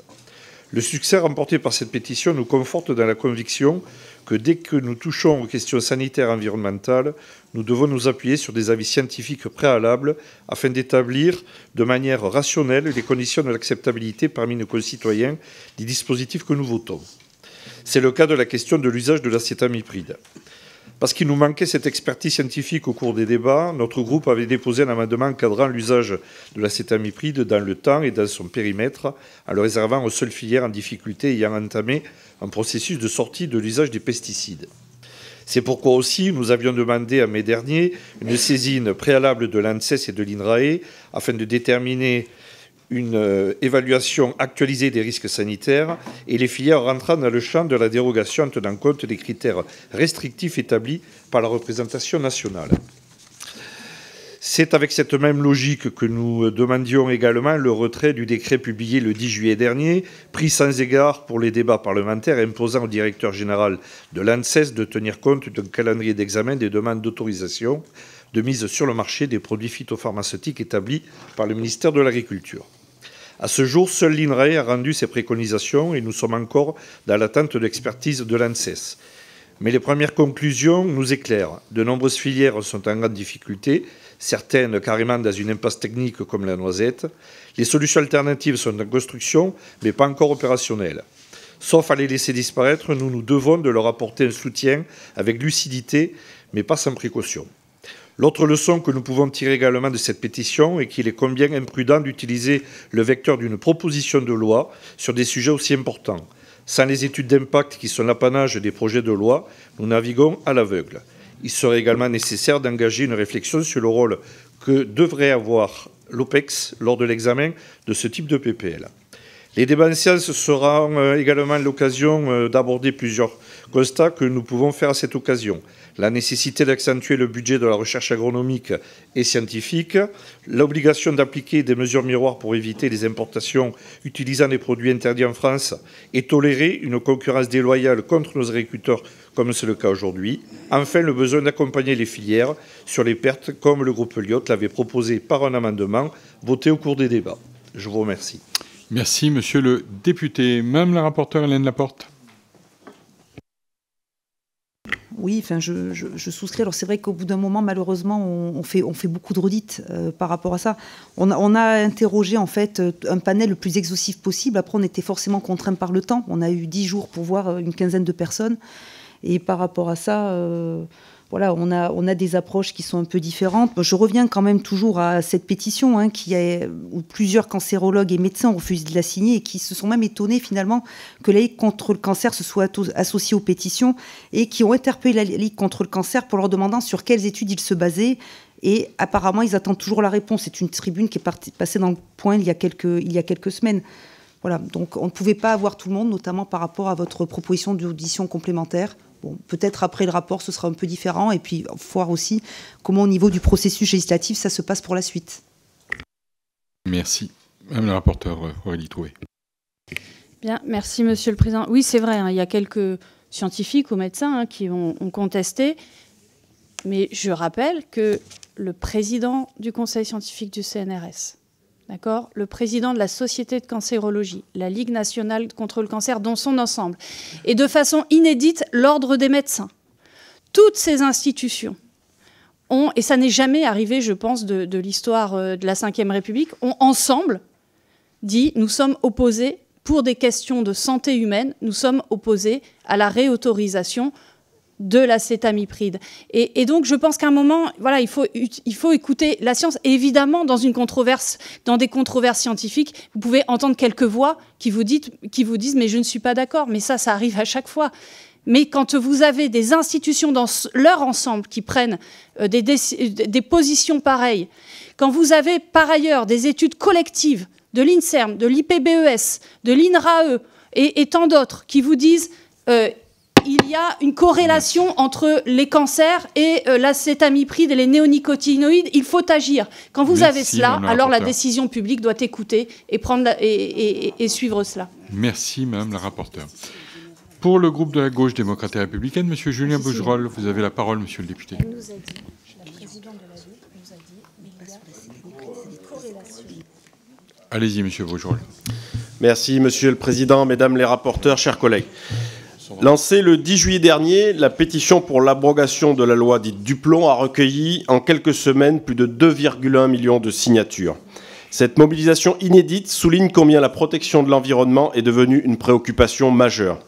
Le succès remporté par cette pétition nous conforte dans la conviction que dès que nous touchons aux questions sanitaires et environnementales, nous devons nous appuyer sur des avis scientifiques préalables afin d'établir de manière rationnelle les conditions de l'acceptabilité parmi nos concitoyens des dispositifs que nous votons. C'est le cas de la question de l'usage de l'acétamipride. Parce qu'il nous manquait cette expertise scientifique au cours des débats, notre groupe avait déposé un amendement encadrant l'usage de l'acétamipride dans le temps et dans son périmètre, en le réservant aux seules filières en difficulté ayant entamé un processus de sortie de l'usage des pesticides. C'est pourquoi aussi nous avions demandé en mai dernier une saisine préalable de l'ANSES et de l'INRAE afin de déterminer une évaluation actualisée des risques sanitaires et les filières rentrant dans le champ de la dérogation en tenant compte des critères restrictifs établis par la représentation nationale. C'est avec cette même logique que nous demandions également le retrait du décret publié le 10 juillet dernier, pris sans égard pour les débats parlementaires, imposant au directeur général de l'ANSES de tenir compte d'un calendrier d'examen des demandes d'autorisation de mise sur le marché des produits phytopharmaceutiques établis par le ministère de l'Agriculture. À ce jour, seul l'INRAE a rendu ses préconisations et nous sommes encore dans l'attente de l'expertise de l'ANSES. Mais les premières conclusions nous éclairent. De nombreuses filières sont en grande difficulté, certaines carrément dans une impasse technique comme la noisette. Les solutions alternatives sont en construction, mais pas encore opérationnelles. Sauf à les laisser disparaître, nous nous devons de leur apporter un soutien avec lucidité, mais pas sans précaution. L'autre leçon que nous pouvons tirer également de cette pétition est qu'il est combien imprudent d'utiliser le vecteur d'une proposition de loi sur des sujets aussi importants. Sans les études d'impact qui sont l'apanage des projets de loi, nous naviguons à l'aveugle. Il serait également nécessaire d'engager une réflexion sur le rôle que devrait avoir l'OPEX lors de l'examen de ce type de PPL. Les débats en sciences seront également l'occasion d'aborder plusieurs constats que nous pouvons faire à cette occasion. La nécessité d'accentuer le budget de la recherche agronomique et scientifique, l'obligation d'appliquer des mesures miroirs pour éviter les importations utilisant des produits interdits en France et tolérer une concurrence déloyale contre nos agriculteurs comme c'est le cas aujourd'hui. Enfin, le besoin d'accompagner les filières sur les pertes comme le groupe Lyot l'avait proposé par un amendement voté au cours des débats. Je vous remercie. Merci, monsieur le député. Madame la rapporteure Hélène Laporte. Oui, enfin, je souscris. Alors c'est vrai qu'au bout d'un moment, malheureusement, on fait beaucoup de redites par rapport à ça. On a interrogé en fait un panel le plus exhaustif possible. Après, on était forcément contraint par le temps. On a eu 10 jours pour voir une quinzaine de personnes. Et par rapport à ça, voilà, on a des approches qui sont un peu différentes. Je reviens quand même toujours à cette pétition où plusieurs cancérologues et médecins ont refusé de la signer et qui se sont même étonnés finalement que la Ligue contre le cancer se soit associée aux pétitions et qui ont interpellé la Ligue contre le cancer pour leur demandant sur quelles études ils se basaient. Et apparemment, ils attendent toujours la réponse. C'est une tribune qui est passée dans le Point il y a quelques semaines. Voilà, donc on ne pouvait pas avoir tout le monde, notamment par rapport à votre proposition d'audition complémentaire. Bon, peut-être après le rapport, ce sera un peu différent. Et puis, il faut voir aussi comment, au niveau du processus législatif, ça se passe pour la suite. Merci. Madame la rapporteure Aurélie Trouvé. Bien, merci Monsieur le Président. Oui, c'est vrai, il y a quelques scientifiques ou médecins qui ont contesté. Mais je rappelle que le président du Conseil scientifique du CNRS, d'accord, le président de la Société de cancérologie, la Ligue nationale contre le cancer dans son ensemble, et de façon inédite, l'Ordre des médecins. Toutes ces institutions ont, et ça n'est jamais arrivé, je pense, de l'histoire de la Ve République, ont ensemble dit « nous sommes opposés, pour des questions de santé humaine, nous sommes opposés à la réautorisation de l'acétamipride ». Et donc, je pense qu'à un moment, voilà, il faut écouter la science. Et évidemment, dans des controverses scientifiques, vous pouvez entendre quelques voix qui vous disent « mais je ne suis pas d'accord ». Mais ça arrive à chaque fois. Mais quand vous avez des institutions dans leur ensemble qui prennent des positions pareilles, quand vous avez par ailleurs des études collectives de l'INSERM, de l'IPBES, de l'INRAE et tant d'autres qui vous disent il y a une corrélation entre les cancers et l'acétamipride et les néonicotinoïdes, il faut agir. Quand vous avez cela, alors la décision publique doit écouter et suivre cela. Merci, Madame la rapporteure. Pour le groupe de la gauche démocrate et républicaine, Monsieur Julien Bougerolles, vous avez la parole, Monsieur le député. Elle nous a dit, la présidente de la Ligue nous a dit, mais il y a une corrélation. Allez-y, Monsieur Bougerolles. Merci, Monsieur le Président, Mesdames les rapporteurs, chers collègues. Lancée le 10 juillet dernier, la pétition pour l'abrogation de la loi dite Duplon a recueilli en quelques semaines plus de 2,1 millions de signatures. Cette mobilisation inédite souligne combien la protection de l'environnement est devenue une préoccupation majeure.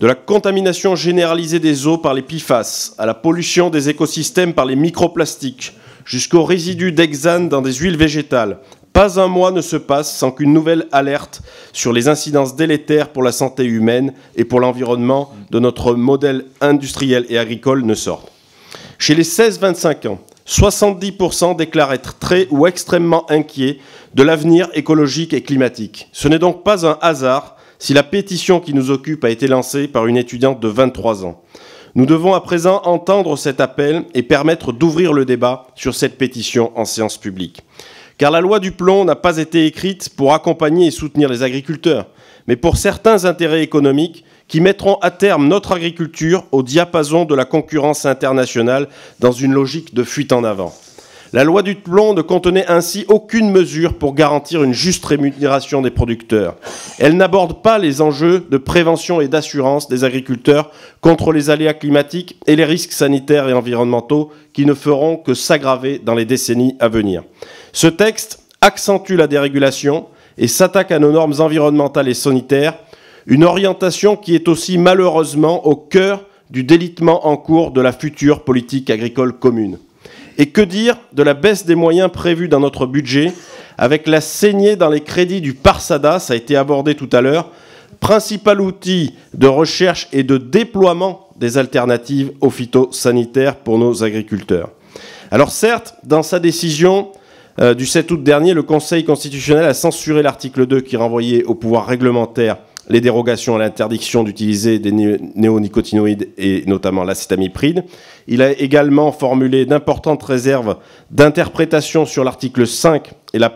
De la contamination généralisée des eaux par les PFAS, à la pollution des écosystèmes par les microplastiques, jusqu'aux résidus d'hexane dans des huiles végétales, pas un mois ne se passe sans qu'une nouvelle alerte sur les incidences délétères pour la santé humaine et pour l'environnement de notre modèle industriel et agricole ne sorte. Chez les 16-25 ans, 70% déclarent être très ou extrêmement inquiets de l'avenir écologique et climatique. Ce n'est donc pas un hasard si la pétition qui nous occupe a été lancée par une étudiante de 23 ans. Nous devons à présent entendre cet appel et permettre d'ouvrir le débat sur cette pétition en séance publique. Car la loi Duplon n'a pas été écrite pour accompagner et soutenir les agriculteurs, mais pour certains intérêts économiques qui mettront à terme notre agriculture au diapason de la concurrence internationale dans une logique de fuite en avant. La loi Duplon ne contenait ainsi aucune mesure pour garantir une juste rémunération des producteurs. Elle n'aborde pas les enjeux de prévention et d'assurance des agriculteurs contre les aléas climatiques et les risques sanitaires et environnementaux qui ne feront que s'aggraver dans les décennies à venir. Ce texte accentue la dérégulation et s'attaque à nos normes environnementales et sanitaires, une orientation qui est aussi malheureusement au cœur du délitement en cours de la future politique agricole commune. Et que dire de la baisse des moyens prévus dans notre budget, avec la saignée dans les crédits du PARSADA, ça a été abordé tout à l'heure, principal outil de recherche et de déploiement des alternatives aux phytosanitaires pour nos agriculteurs. Alors certes, dans sa décision du 7 août dernier, le Conseil constitutionnel a censuré l'article 2 qui renvoyait au pouvoir réglementaire les dérogations à l'interdiction d'utiliser des néonicotinoïdes et notamment l'acétamipride. Il a également formulé d'importantes réserves d'interprétation sur l'article 5 et la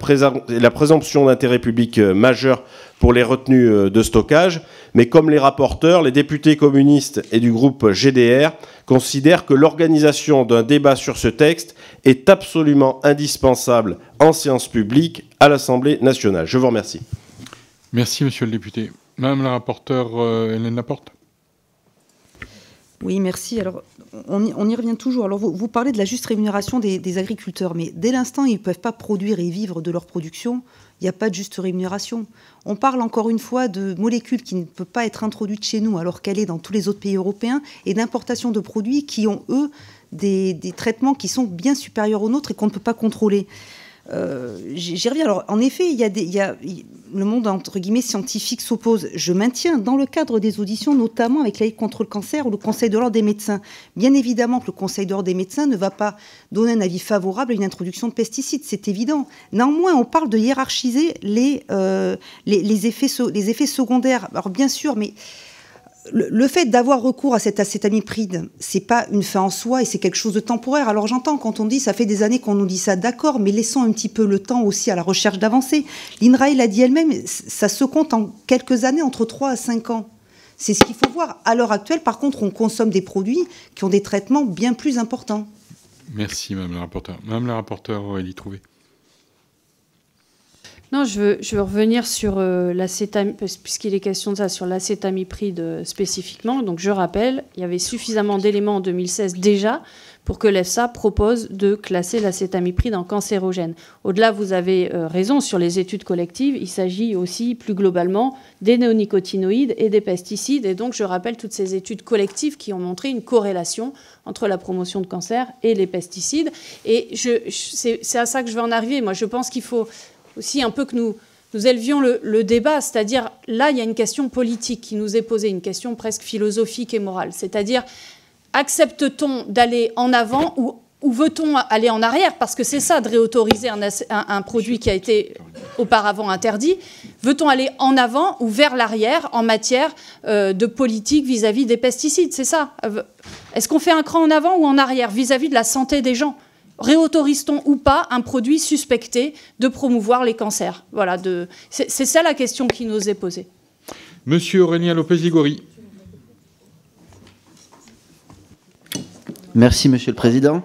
présomption d'intérêt public majeur pour les retenues de stockage. Mais comme les rapporteurs, les députés communistes et du groupe GDR considèrent que l'organisation d'un débat sur ce texte est absolument indispensable en séance publique à l'Assemblée nationale. Je vous remercie. Merci, monsieur le député. Madame la rapporteure, Hélène Laporte. Oui, merci. Alors, on y revient toujours. Alors, vous parlez de la juste rémunération des agriculteurs, mais dès l'instant où ils ne peuvent pas produire et vivre de leur production, il n'y a pas de juste rémunération. On parle encore une fois de molécules qui ne peuvent pas être introduites chez nous alors qu'elle est dans tous les autres pays européens et d'importation de produits qui ont, eux, des traitements qui sont bien supérieurs aux nôtres et qu'on ne peut pas contrôler. J'y reviens. Alors, en effet, le monde, entre guillemets, scientifique s'oppose. Je maintiens, dans le cadre des auditions, notamment avec la Ligue contre le cancer ou le Conseil de l'ordre des médecins. Bien évidemment que le Conseil de l'ordre des médecins ne va pas donner un avis favorable à une introduction de pesticides, c'est évident. Néanmoins, on parle de hiérarchiser les effets secondaires. Alors, bien sûr, mais le fait d'avoir recours à cet acétamipride, c'est pas une fin en soi et c'est quelque chose de temporaire. Alors j'entends quand on dit, ça fait des années qu'on nous dit ça, d'accord, mais laissons un petit peu le temps aussi à la recherche d'avancer. L'INRAE l'a dit elle-même, ça se compte en quelques années, entre 3 à 5 ans. C'est ce qu'il faut voir. À l'heure actuelle, par contre, on consomme des produits qui ont des traitements bien plus importants. Merci, madame la rapporteure. Madame la rapporteure, Aurélie Trouvé. Non, je veux revenir sur puisqu'il est question de ça, sur l'acétamipride spécifiquement. Donc je rappelle, il y avait suffisamment d'éléments en 2016 déjà pour que l'EFSA propose de classer l'acétamipride en cancérogène. Au-delà, vous avez raison sur les études collectives, il s'agit aussi plus globalement des néonicotinoïdes et des pesticides. Et donc je rappelle toutes ces études collectives qui ont montré une corrélation entre la promotion de cancer et les pesticides. Et c'est à ça que je veux en arriver. Moi, je pense qu'il faut aussi un peu que nous élevions le débat, c'est-à-dire là, il y a une question politique qui nous est posée, une question presque philosophique et morale, c'est-à-dire accepte-t-on d'aller en avant ou veut-on aller en arrière, parce que c'est ça de réautoriser un produit qui a été auparavant interdit, veut-on aller en avant ou vers l'arrière en matière de politique vis-à-vis des pesticides, c'est ça. Est-ce qu'on fait un cran en avant ou en arrière vis-à-vis de la santé des gens ? Réautorise-t-on ou pas un produit suspecté de promouvoir les cancers ? Voilà, c'est ça la question qui nous est posée. Monsieur Aurélien Lopez-Igori. Merci, Monsieur le Président.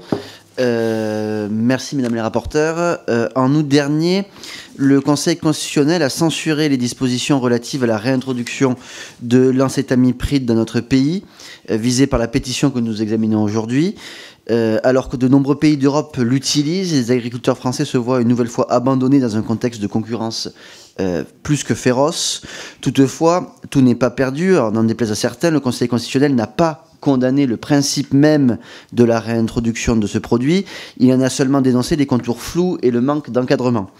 Merci, Mesdames les rapporteurs. En août dernier, le Conseil constitutionnel a censuré les dispositions relatives à la réintroduction de l'acétamipride dans notre pays, visées par la pétition que nous examinons aujourd'hui. Alors que de nombreux pays d'Europe l'utilisent, les agriculteurs français se voient une nouvelle fois abandonnés dans un contexte de concurrence plus que féroce. Toutefois, tout n'est pas perdu. Alors, n'en déplaise à certains, le Conseil constitutionnel n'a pas condamné le principe même de la réintroduction de ce produit. Il en a seulement dénoncé les contours flous et le manque d'encadrement.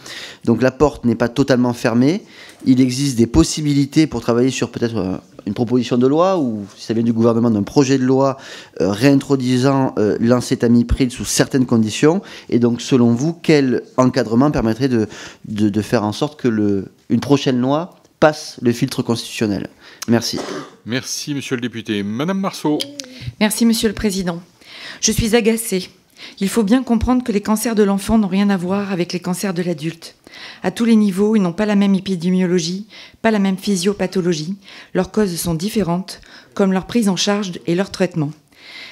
Donc la porte n'est pas totalement fermée. Il existe des possibilités pour travailler sur peut-être une proposition de loi ou, si ça vient du gouvernement, d'un projet de loi réintroduisant l'acétamipride sous certaines conditions. Et donc, selon vous, quel encadrement permettrait de faire en sorte que une prochaine loi passe le filtre constitutionnel ? Merci. Merci, monsieur le député. Madame Marceau. Merci, monsieur le président. Je suis agacée. Il faut bien comprendre que les cancers de l'enfant n'ont rien à voir avec les cancers de l'adulte. À tous les niveaux, ils n'ont pas la même épidémiologie, pas la même physiopathologie. Leurs causes sont différentes, comme leur prise en charge et leur traitement.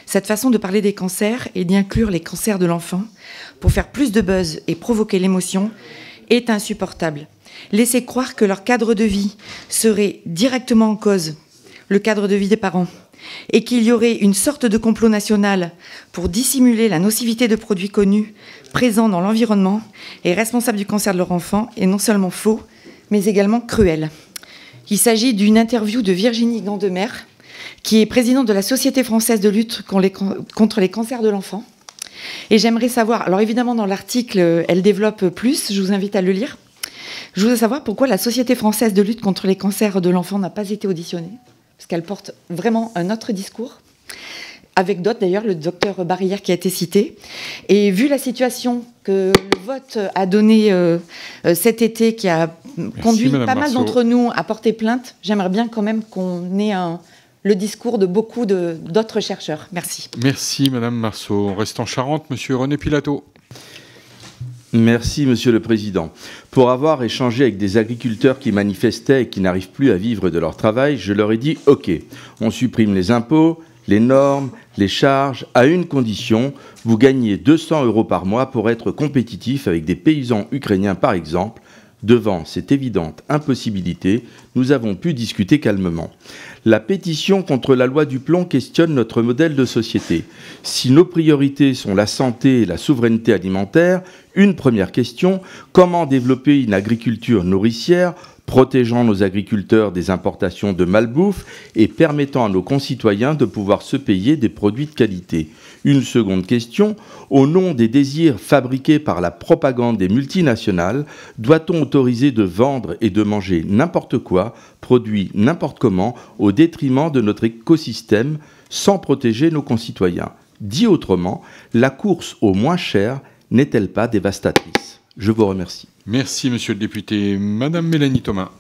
Cette façon de parler des cancers et d'y inclure les cancers de l'enfant pour faire plus de buzz et provoquer l'émotion est insupportable. Laisser croire que leur cadre de vie serait directement en cause, le cadre de vie des parents, et qu'il y aurait une sorte de complot national pour dissimuler la nocivité de produits connus présents dans l'environnement et responsables du cancer de leur enfant est non seulement faux, mais également cruel. Il s'agit d'une interview de Virginie Gandemer, qui est présidente de la Société française de lutte contre les cancers de l'enfant, Et j'aimerais savoir, alors évidemment dans l'article, elle développe plus, je vous invite à le lire. Je voudrais savoir pourquoi la Société française de lutte contre les cancers de l'enfant n'a pas été auditionnée, parce qu'elle porte vraiment un autre discours, avec d'autres d'ailleurs, le docteur Barrière qui a été cité. Et vu la situation que le vote a donné cet été, qui a conduit pas mal d'entre nous à porter plainte, j'aimerais bien quand même qu'on ait le discours de beaucoup d'autres chercheurs. Merci. Merci Madame Marceau. On reste en Charente, Monsieur René Pilato. Merci, Monsieur le Président. Pour avoir échangé avec des agriculteurs qui manifestaient et qui n'arrivent plus à vivre de leur travail, je leur ai dit « Ok, on supprime les impôts, les normes, les charges, à une condition, vous gagnez 200 € par mois pour être compétitif avec des paysans ukrainiens par exemple. Devant cette évidente impossibilité, nous avons pu discuter calmement. La pétition contre la loi du plomb questionne notre modèle de société. Si nos priorités sont la santé et la souveraineté alimentaire, une première question, comment développer une agriculture nourricière protégeant nos agriculteurs des importations de malbouffe et permettant à nos concitoyens de pouvoir se payer des produits de qualité. Une seconde question, au nom des désirs fabriqués par la propagande des multinationales, doit-on autoriser de vendre et de manger n'importe quoi, produit n'importe comment, au détriment de notre écosystème, sans protéger nos concitoyens? Dit autrement, la course au moins cher n'est-elle pas dévastatrice? Je vous remercie. Merci, Monsieur le député. Madame Mélanie Thomas.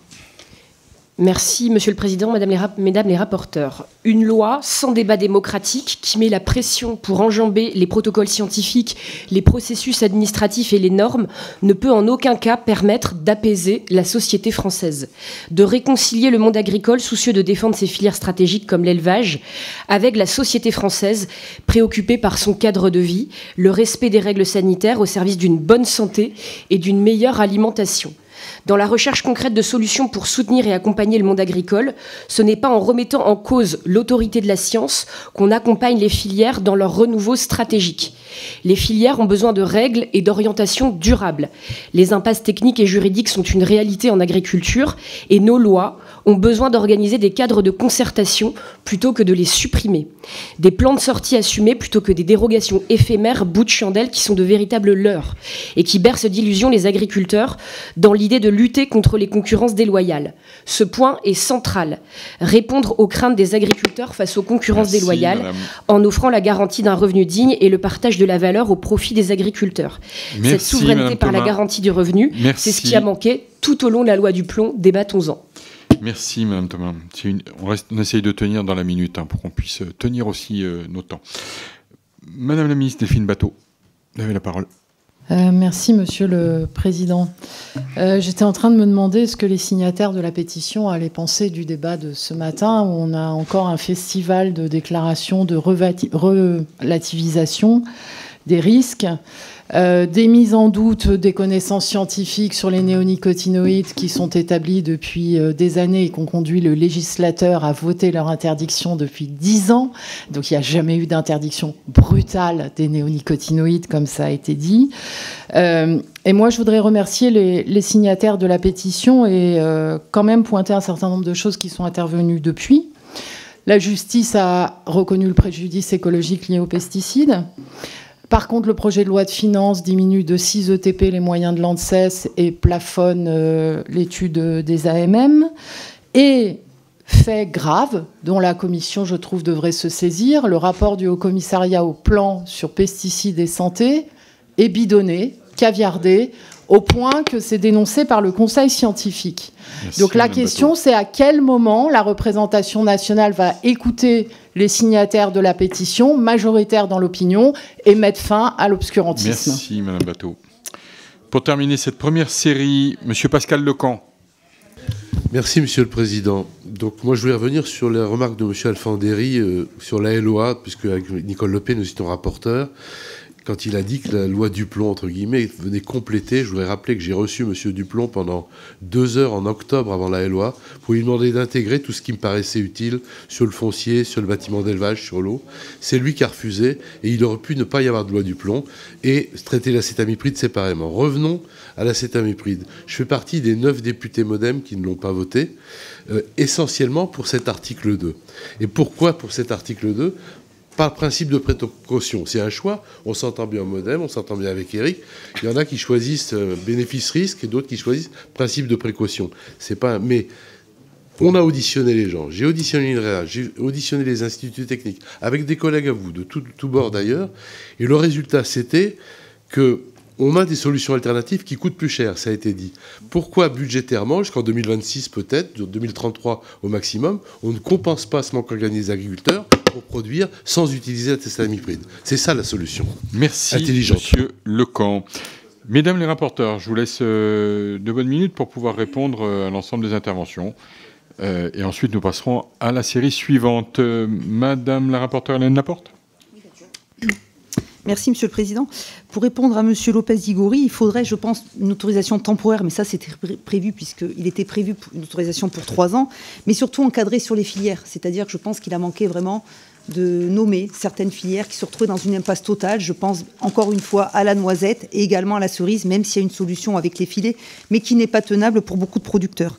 Merci, Monsieur le Président, Mesdames les rapporteurs. Une loi sans débat démocratique qui met la pression pour enjamber les protocoles scientifiques, les processus administratifs et les normes ne peut en aucun cas permettre d'apaiser la société française, de réconcilier le monde agricole soucieux de défendre ses filières stratégiques comme l'élevage avec la société française préoccupée par son cadre de vie, le respect des règles sanitaires au service d'une bonne santé et d'une meilleure alimentation. Dans la recherche concrète de solutions pour soutenir et accompagner le monde agricole, ce n'est pas en remettant en cause l'autorité de la science qu'on accompagne les filières dans leur renouveau stratégique. Les filières ont besoin de règles et d'orientations durables. Les impasses techniques et juridiques sont une réalité en agriculture et nos lois ont besoin d'organiser des cadres de concertation plutôt que de les supprimer. Des plans de sortie assumés plutôt que des dérogations éphémères, bouts de chandelle qui sont de véritables leurres et qui bercent d'illusions les agriculteurs dans l'idée de lutter contre les concurrences déloyales. Ce point est central. Répondre aux craintes des agriculteurs face aux concurrences déloyales madame. En offrant la garantie d'un revenu digne et le partage de la valeur au profit des agriculteurs. Merci, cette souveraineté par la garantie du revenu, c'est ce qui a manqué tout au long de la loi du plomb. Débattons-en. Merci Madame Thomas. On essaye de tenir dans la minute pour qu'on puisse tenir aussi nos temps. Madame la ministre Delphine Batho, vous avez la parole. Merci Monsieur le Président. J'étais en train de me demander ce que les signataires de la pétition allaient penser du débat de ce matin où on a encore un festival de déclarations de relativisation des risques. Des mises en doute des connaissances scientifiques sur les néonicotinoïdes qui sont établies depuis des années et qui ont conduit le législateur à voter leur interdiction depuis 10 ans. Donc il n'y a jamais eu d'interdiction brutale des néonicotinoïdes, comme ça a été dit. Et moi, je voudrais remercier les signataires de la pétition et quand même pointer un certain nombre de choses qui sont intervenues depuis. La justice a reconnu le préjudice écologique lié aux pesticides. Par contre, le projet de loi de finances diminue de 6 ETP les moyens de l'ANSES et plafonne l'étude des AMM. Et fait grave, dont la Commission, je trouve, devrait se saisir, le rapport du Haut-Commissariat au plan sur pesticides et santé est bidonné, caviardé, au point que c'est dénoncé par le Conseil scientifique. Merci, donc la question, c'est à quel moment la représentation nationale va écouter les signataires de la pétition, majoritaires dans l'opinion, et mettre fin à l'obscurantisme. Merci, Madame Batho. Pour terminer cette première série, Monsieur Pascal Lecamp. Merci, Monsieur le Président. Donc, moi, je voulais revenir sur les remarques de Monsieur Alfandéry sur la LOA, puisque avec Nicole Lopé, nous étions rapporteurs. Quand il a dit que la loi Duplon, entre guillemets, venait compléter, je voudrais rappeler que j'ai reçu M. Duplon pendant 2 heures en octobre avant la LOA pour lui demander d'intégrer tout ce qui me paraissait utile sur le foncier, sur le bâtiment d'élevage, sur l'eau. C'est lui qui a refusé et il aurait pu ne pas y avoir de loi Duplon et traiter l'acétamipride séparément. Revenons à l'acétamipride. Je fais partie des 9 députés MoDem qui ne l'ont pas voté, essentiellement pour cet article 2. Et pourquoi pour cet article 2 ? par principe de précaution. C'est un choix. On s'entend bien au Modem, on s'entend bien avec Eric. Il y en a qui choisissent bénéfice-risque et d'autres qui choisissent principe de précaution. C'est pas. Mais on a auditionné les gens. J'ai auditionné l'INREA, j'ai auditionné les instituts techniques, avec des collègues à vous, de tout bord d'ailleurs. Et le résultat, c'était que on a des solutions alternatives qui coûtent plus cher, ça a été dit. Pourquoi budgétairement, jusqu'en 2026 peut-être, 2033 au maximum, on ne compense pas ce manque à gagner des agriculteurs pour produire sans utiliser la testamiprid? C'est ça la solution. Merci, intelligente. Monsieur Lecamp. Mesdames les rapporteurs, je vous laisse 2 bonnes minutes pour pouvoir répondre à l'ensemble des interventions. Et ensuite, nous passerons à la série suivante. Madame la rapporteure Hélène Laporte. Merci, Monsieur le Président. Pour répondre à Monsieur Lopez-Igori, il faudrait, je pense, une autorisation temporaire, mais ça, c'était prévu, puisqu'il était prévu une autorisation pour 3 ans, mais surtout encadrée sur les filières. C'est-à-dire que je pense qu'il a manqué vraiment de nommer certaines filières qui se retrouvaient dans une impasse totale. Je pense, encore une fois, à la noisette et également à la cerise, même s'il y a une solution avec les filets, mais qui n'est pas tenable pour beaucoup de producteurs.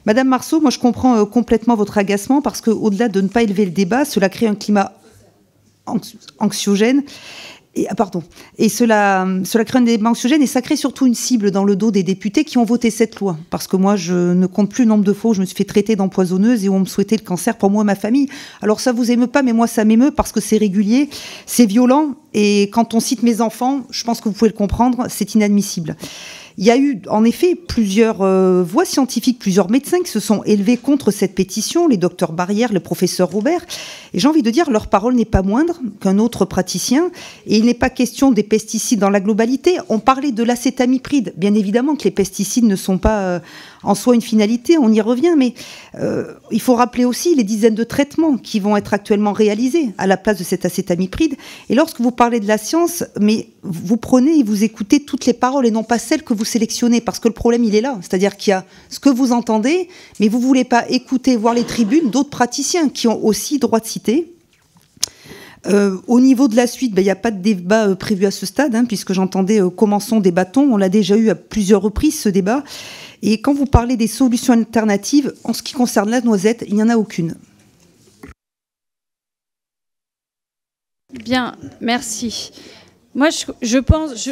Madame Marceau, moi, je comprends complètement votre agacement, parce qu'au-delà de ne pas élever le débat, cela crée un climat anxiogène. Et cela crée un débat anxiogène et ça crée surtout une cible dans le dos des députés qui ont voté cette loi. Parce que moi, je ne compte plus le nombre de fois où je me suis fait traiter d'empoisonneuse et où on me souhaitait le cancer pour moi et ma famille. Alors ça vous émeut pas, mais moi ça m'émeut parce que c'est régulier, c'est violent et quand on cite mes enfants, je pense que vous pouvez le comprendre, c'est inadmissible. Il y a eu en effet plusieurs voix scientifiques, plusieurs médecins qui se sont élevés contre cette pétition, les docteurs Barrière, le professeur Robert. Et j'ai envie de dire, leur parole n'est pas moindre qu'un autre praticien. Et il n'est pas question des pesticides dans la globalité. On parlait de l'acétamipride. Bien évidemment que les pesticides ne sont pas en soi une finalité, on y revient. Mais il faut rappeler aussi les dizaines de traitements qui vont être actuellement réalisés à la place de cet acétamipride. Et lorsque vous parlez de la science, mais vous prenez et vous écoutez toutes les paroles et non pas celles que vous sélectionnez, parce que le problème, il est là. C'est-à-dire qu'il y a ce que vous entendez, mais vous ne voulez pas écouter, voir les tribunes d'autres praticiens qui ont aussi droit de citer. Au niveau de la suite, il n'y a pas de débat prévu à ce stade, puisque j'entendais commençons, débattons. On l'a déjà eu à plusieurs reprises, ce débat. Et quand vous parlez des solutions alternatives, en ce qui concerne la noisette, il n'y en a aucune. Bien, merci. Moi, je pense,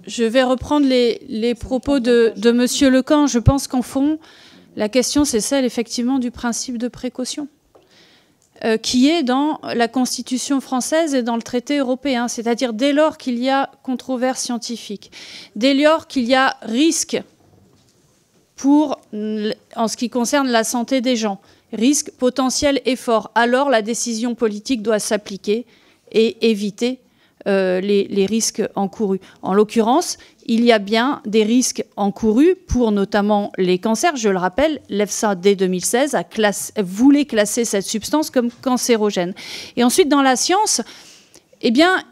je vais reprendre les propos de Monsieur Lecamp. Je pense qu'en fond, la question, c'est celle, effectivement, du principe de précaution, qui est dans la Constitution française et dans le traité européen. C'est-à-dire, dès lors qu'il y a controverse scientifique, dès lors qu'il y a risque en ce qui concerne la santé des gens, risque potentiel et fort, alors la décision politique doit s'appliquer et éviter les risques encourus. En l'occurrence, il y a bien des risques encourus pour notamment les cancers. Je le rappelle, l'EFSA, dès 2016, voulait classer cette substance comme cancérogène. Et ensuite, dans la science, eh bien,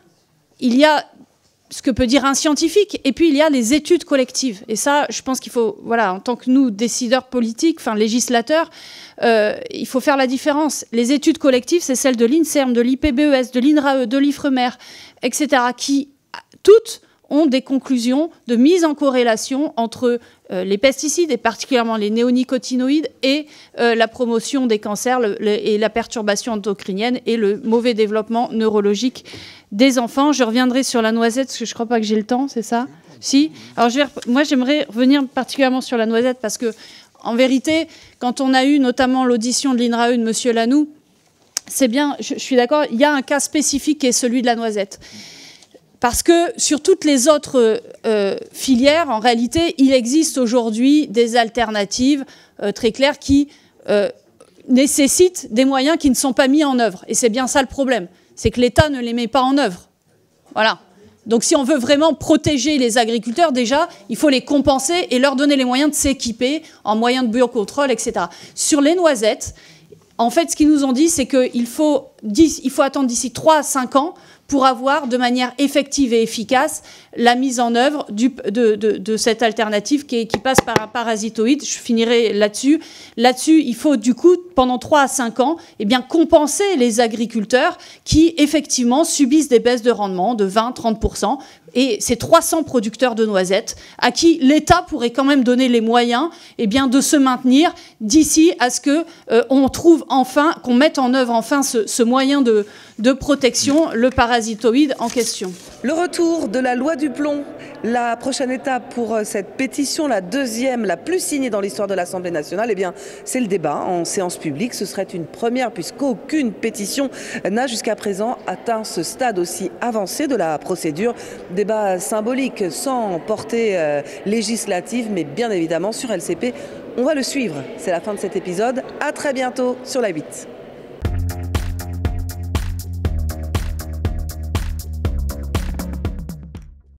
il y a ce que peut dire un scientifique, et puis il y a les études collectives. Et ça, je pense qu'il faut, voilà, en tant que nous, décideurs politiques, enfin législateurs, il faut faire la différence. Les études collectives, c'est celles de l'INSERM, de l'IPBES, de l'INRAE, de l'IFREMER, etc., qui, toutes, ont des conclusions de mise en corrélation entre les pesticides, et particulièrement les néonicotinoïdes, et la promotion des cancers et la perturbation endocrinienne et le mauvais développement neurologique des enfants. Je reviendrai sur la noisette, parce que je ne crois pas que j'ai le temps, c'est ça? Si. Alors, moi, j'aimerais revenir particulièrement sur la noisette, parce que, en vérité, quand on a eu notamment l'audition de l'INRAE de M. Lanoux, c'est bien, je suis d'accord, il y a un cas spécifique qui est celui de la noisette. Parce que sur toutes les autres filières, en réalité, il existe aujourd'hui des alternatives très claires qui nécessitent des moyens qui ne sont pas mis en œuvre. Et c'est bien ça le problème, c'est que l'État ne les met pas en œuvre. Voilà. Donc si on veut vraiment protéger les agriculteurs, déjà, il faut les compenser et leur donner les moyens de s'équiper en moyens de biocontrôle, etc. Sur les noisettes, en fait, ce qu'ils nous ont dit, c'est qu'il faut attendre d'ici 3 à 5 ans pour avoir de manière effective et efficace la mise en œuvre de cette alternative qui passe par un parasitoïde. Je finirai là-dessus. Là-dessus, il faut du coup, pendant 3 à 5 ans, eh bien, compenser les agriculteurs qui, effectivement, subissent des baisses de rendement de 20-30%. Et ces 300 producteurs de noisettes à qui l'État pourrait quand même donner les moyens bien, de se maintenir d'ici à ce qu'on trouve enfin, qu'on mette en œuvre enfin ce moyen de protection, le parasitoïde en question. Le retour de la loi du plomb, la prochaine étape pour cette pétition, la deuxième, la plus signée dans l'histoire de l'Assemblée nationale, eh bien, c'est le débat en séance publique. Ce serait une première puisqu'aucune pétition n'a jusqu'à présent atteint ce stade aussi avancé de la procédure. Débat symbolique sans portée législative, mais bien évidemment sur LCP. On va le suivre. C'est la fin de cet épisode. À très bientôt sur la 8.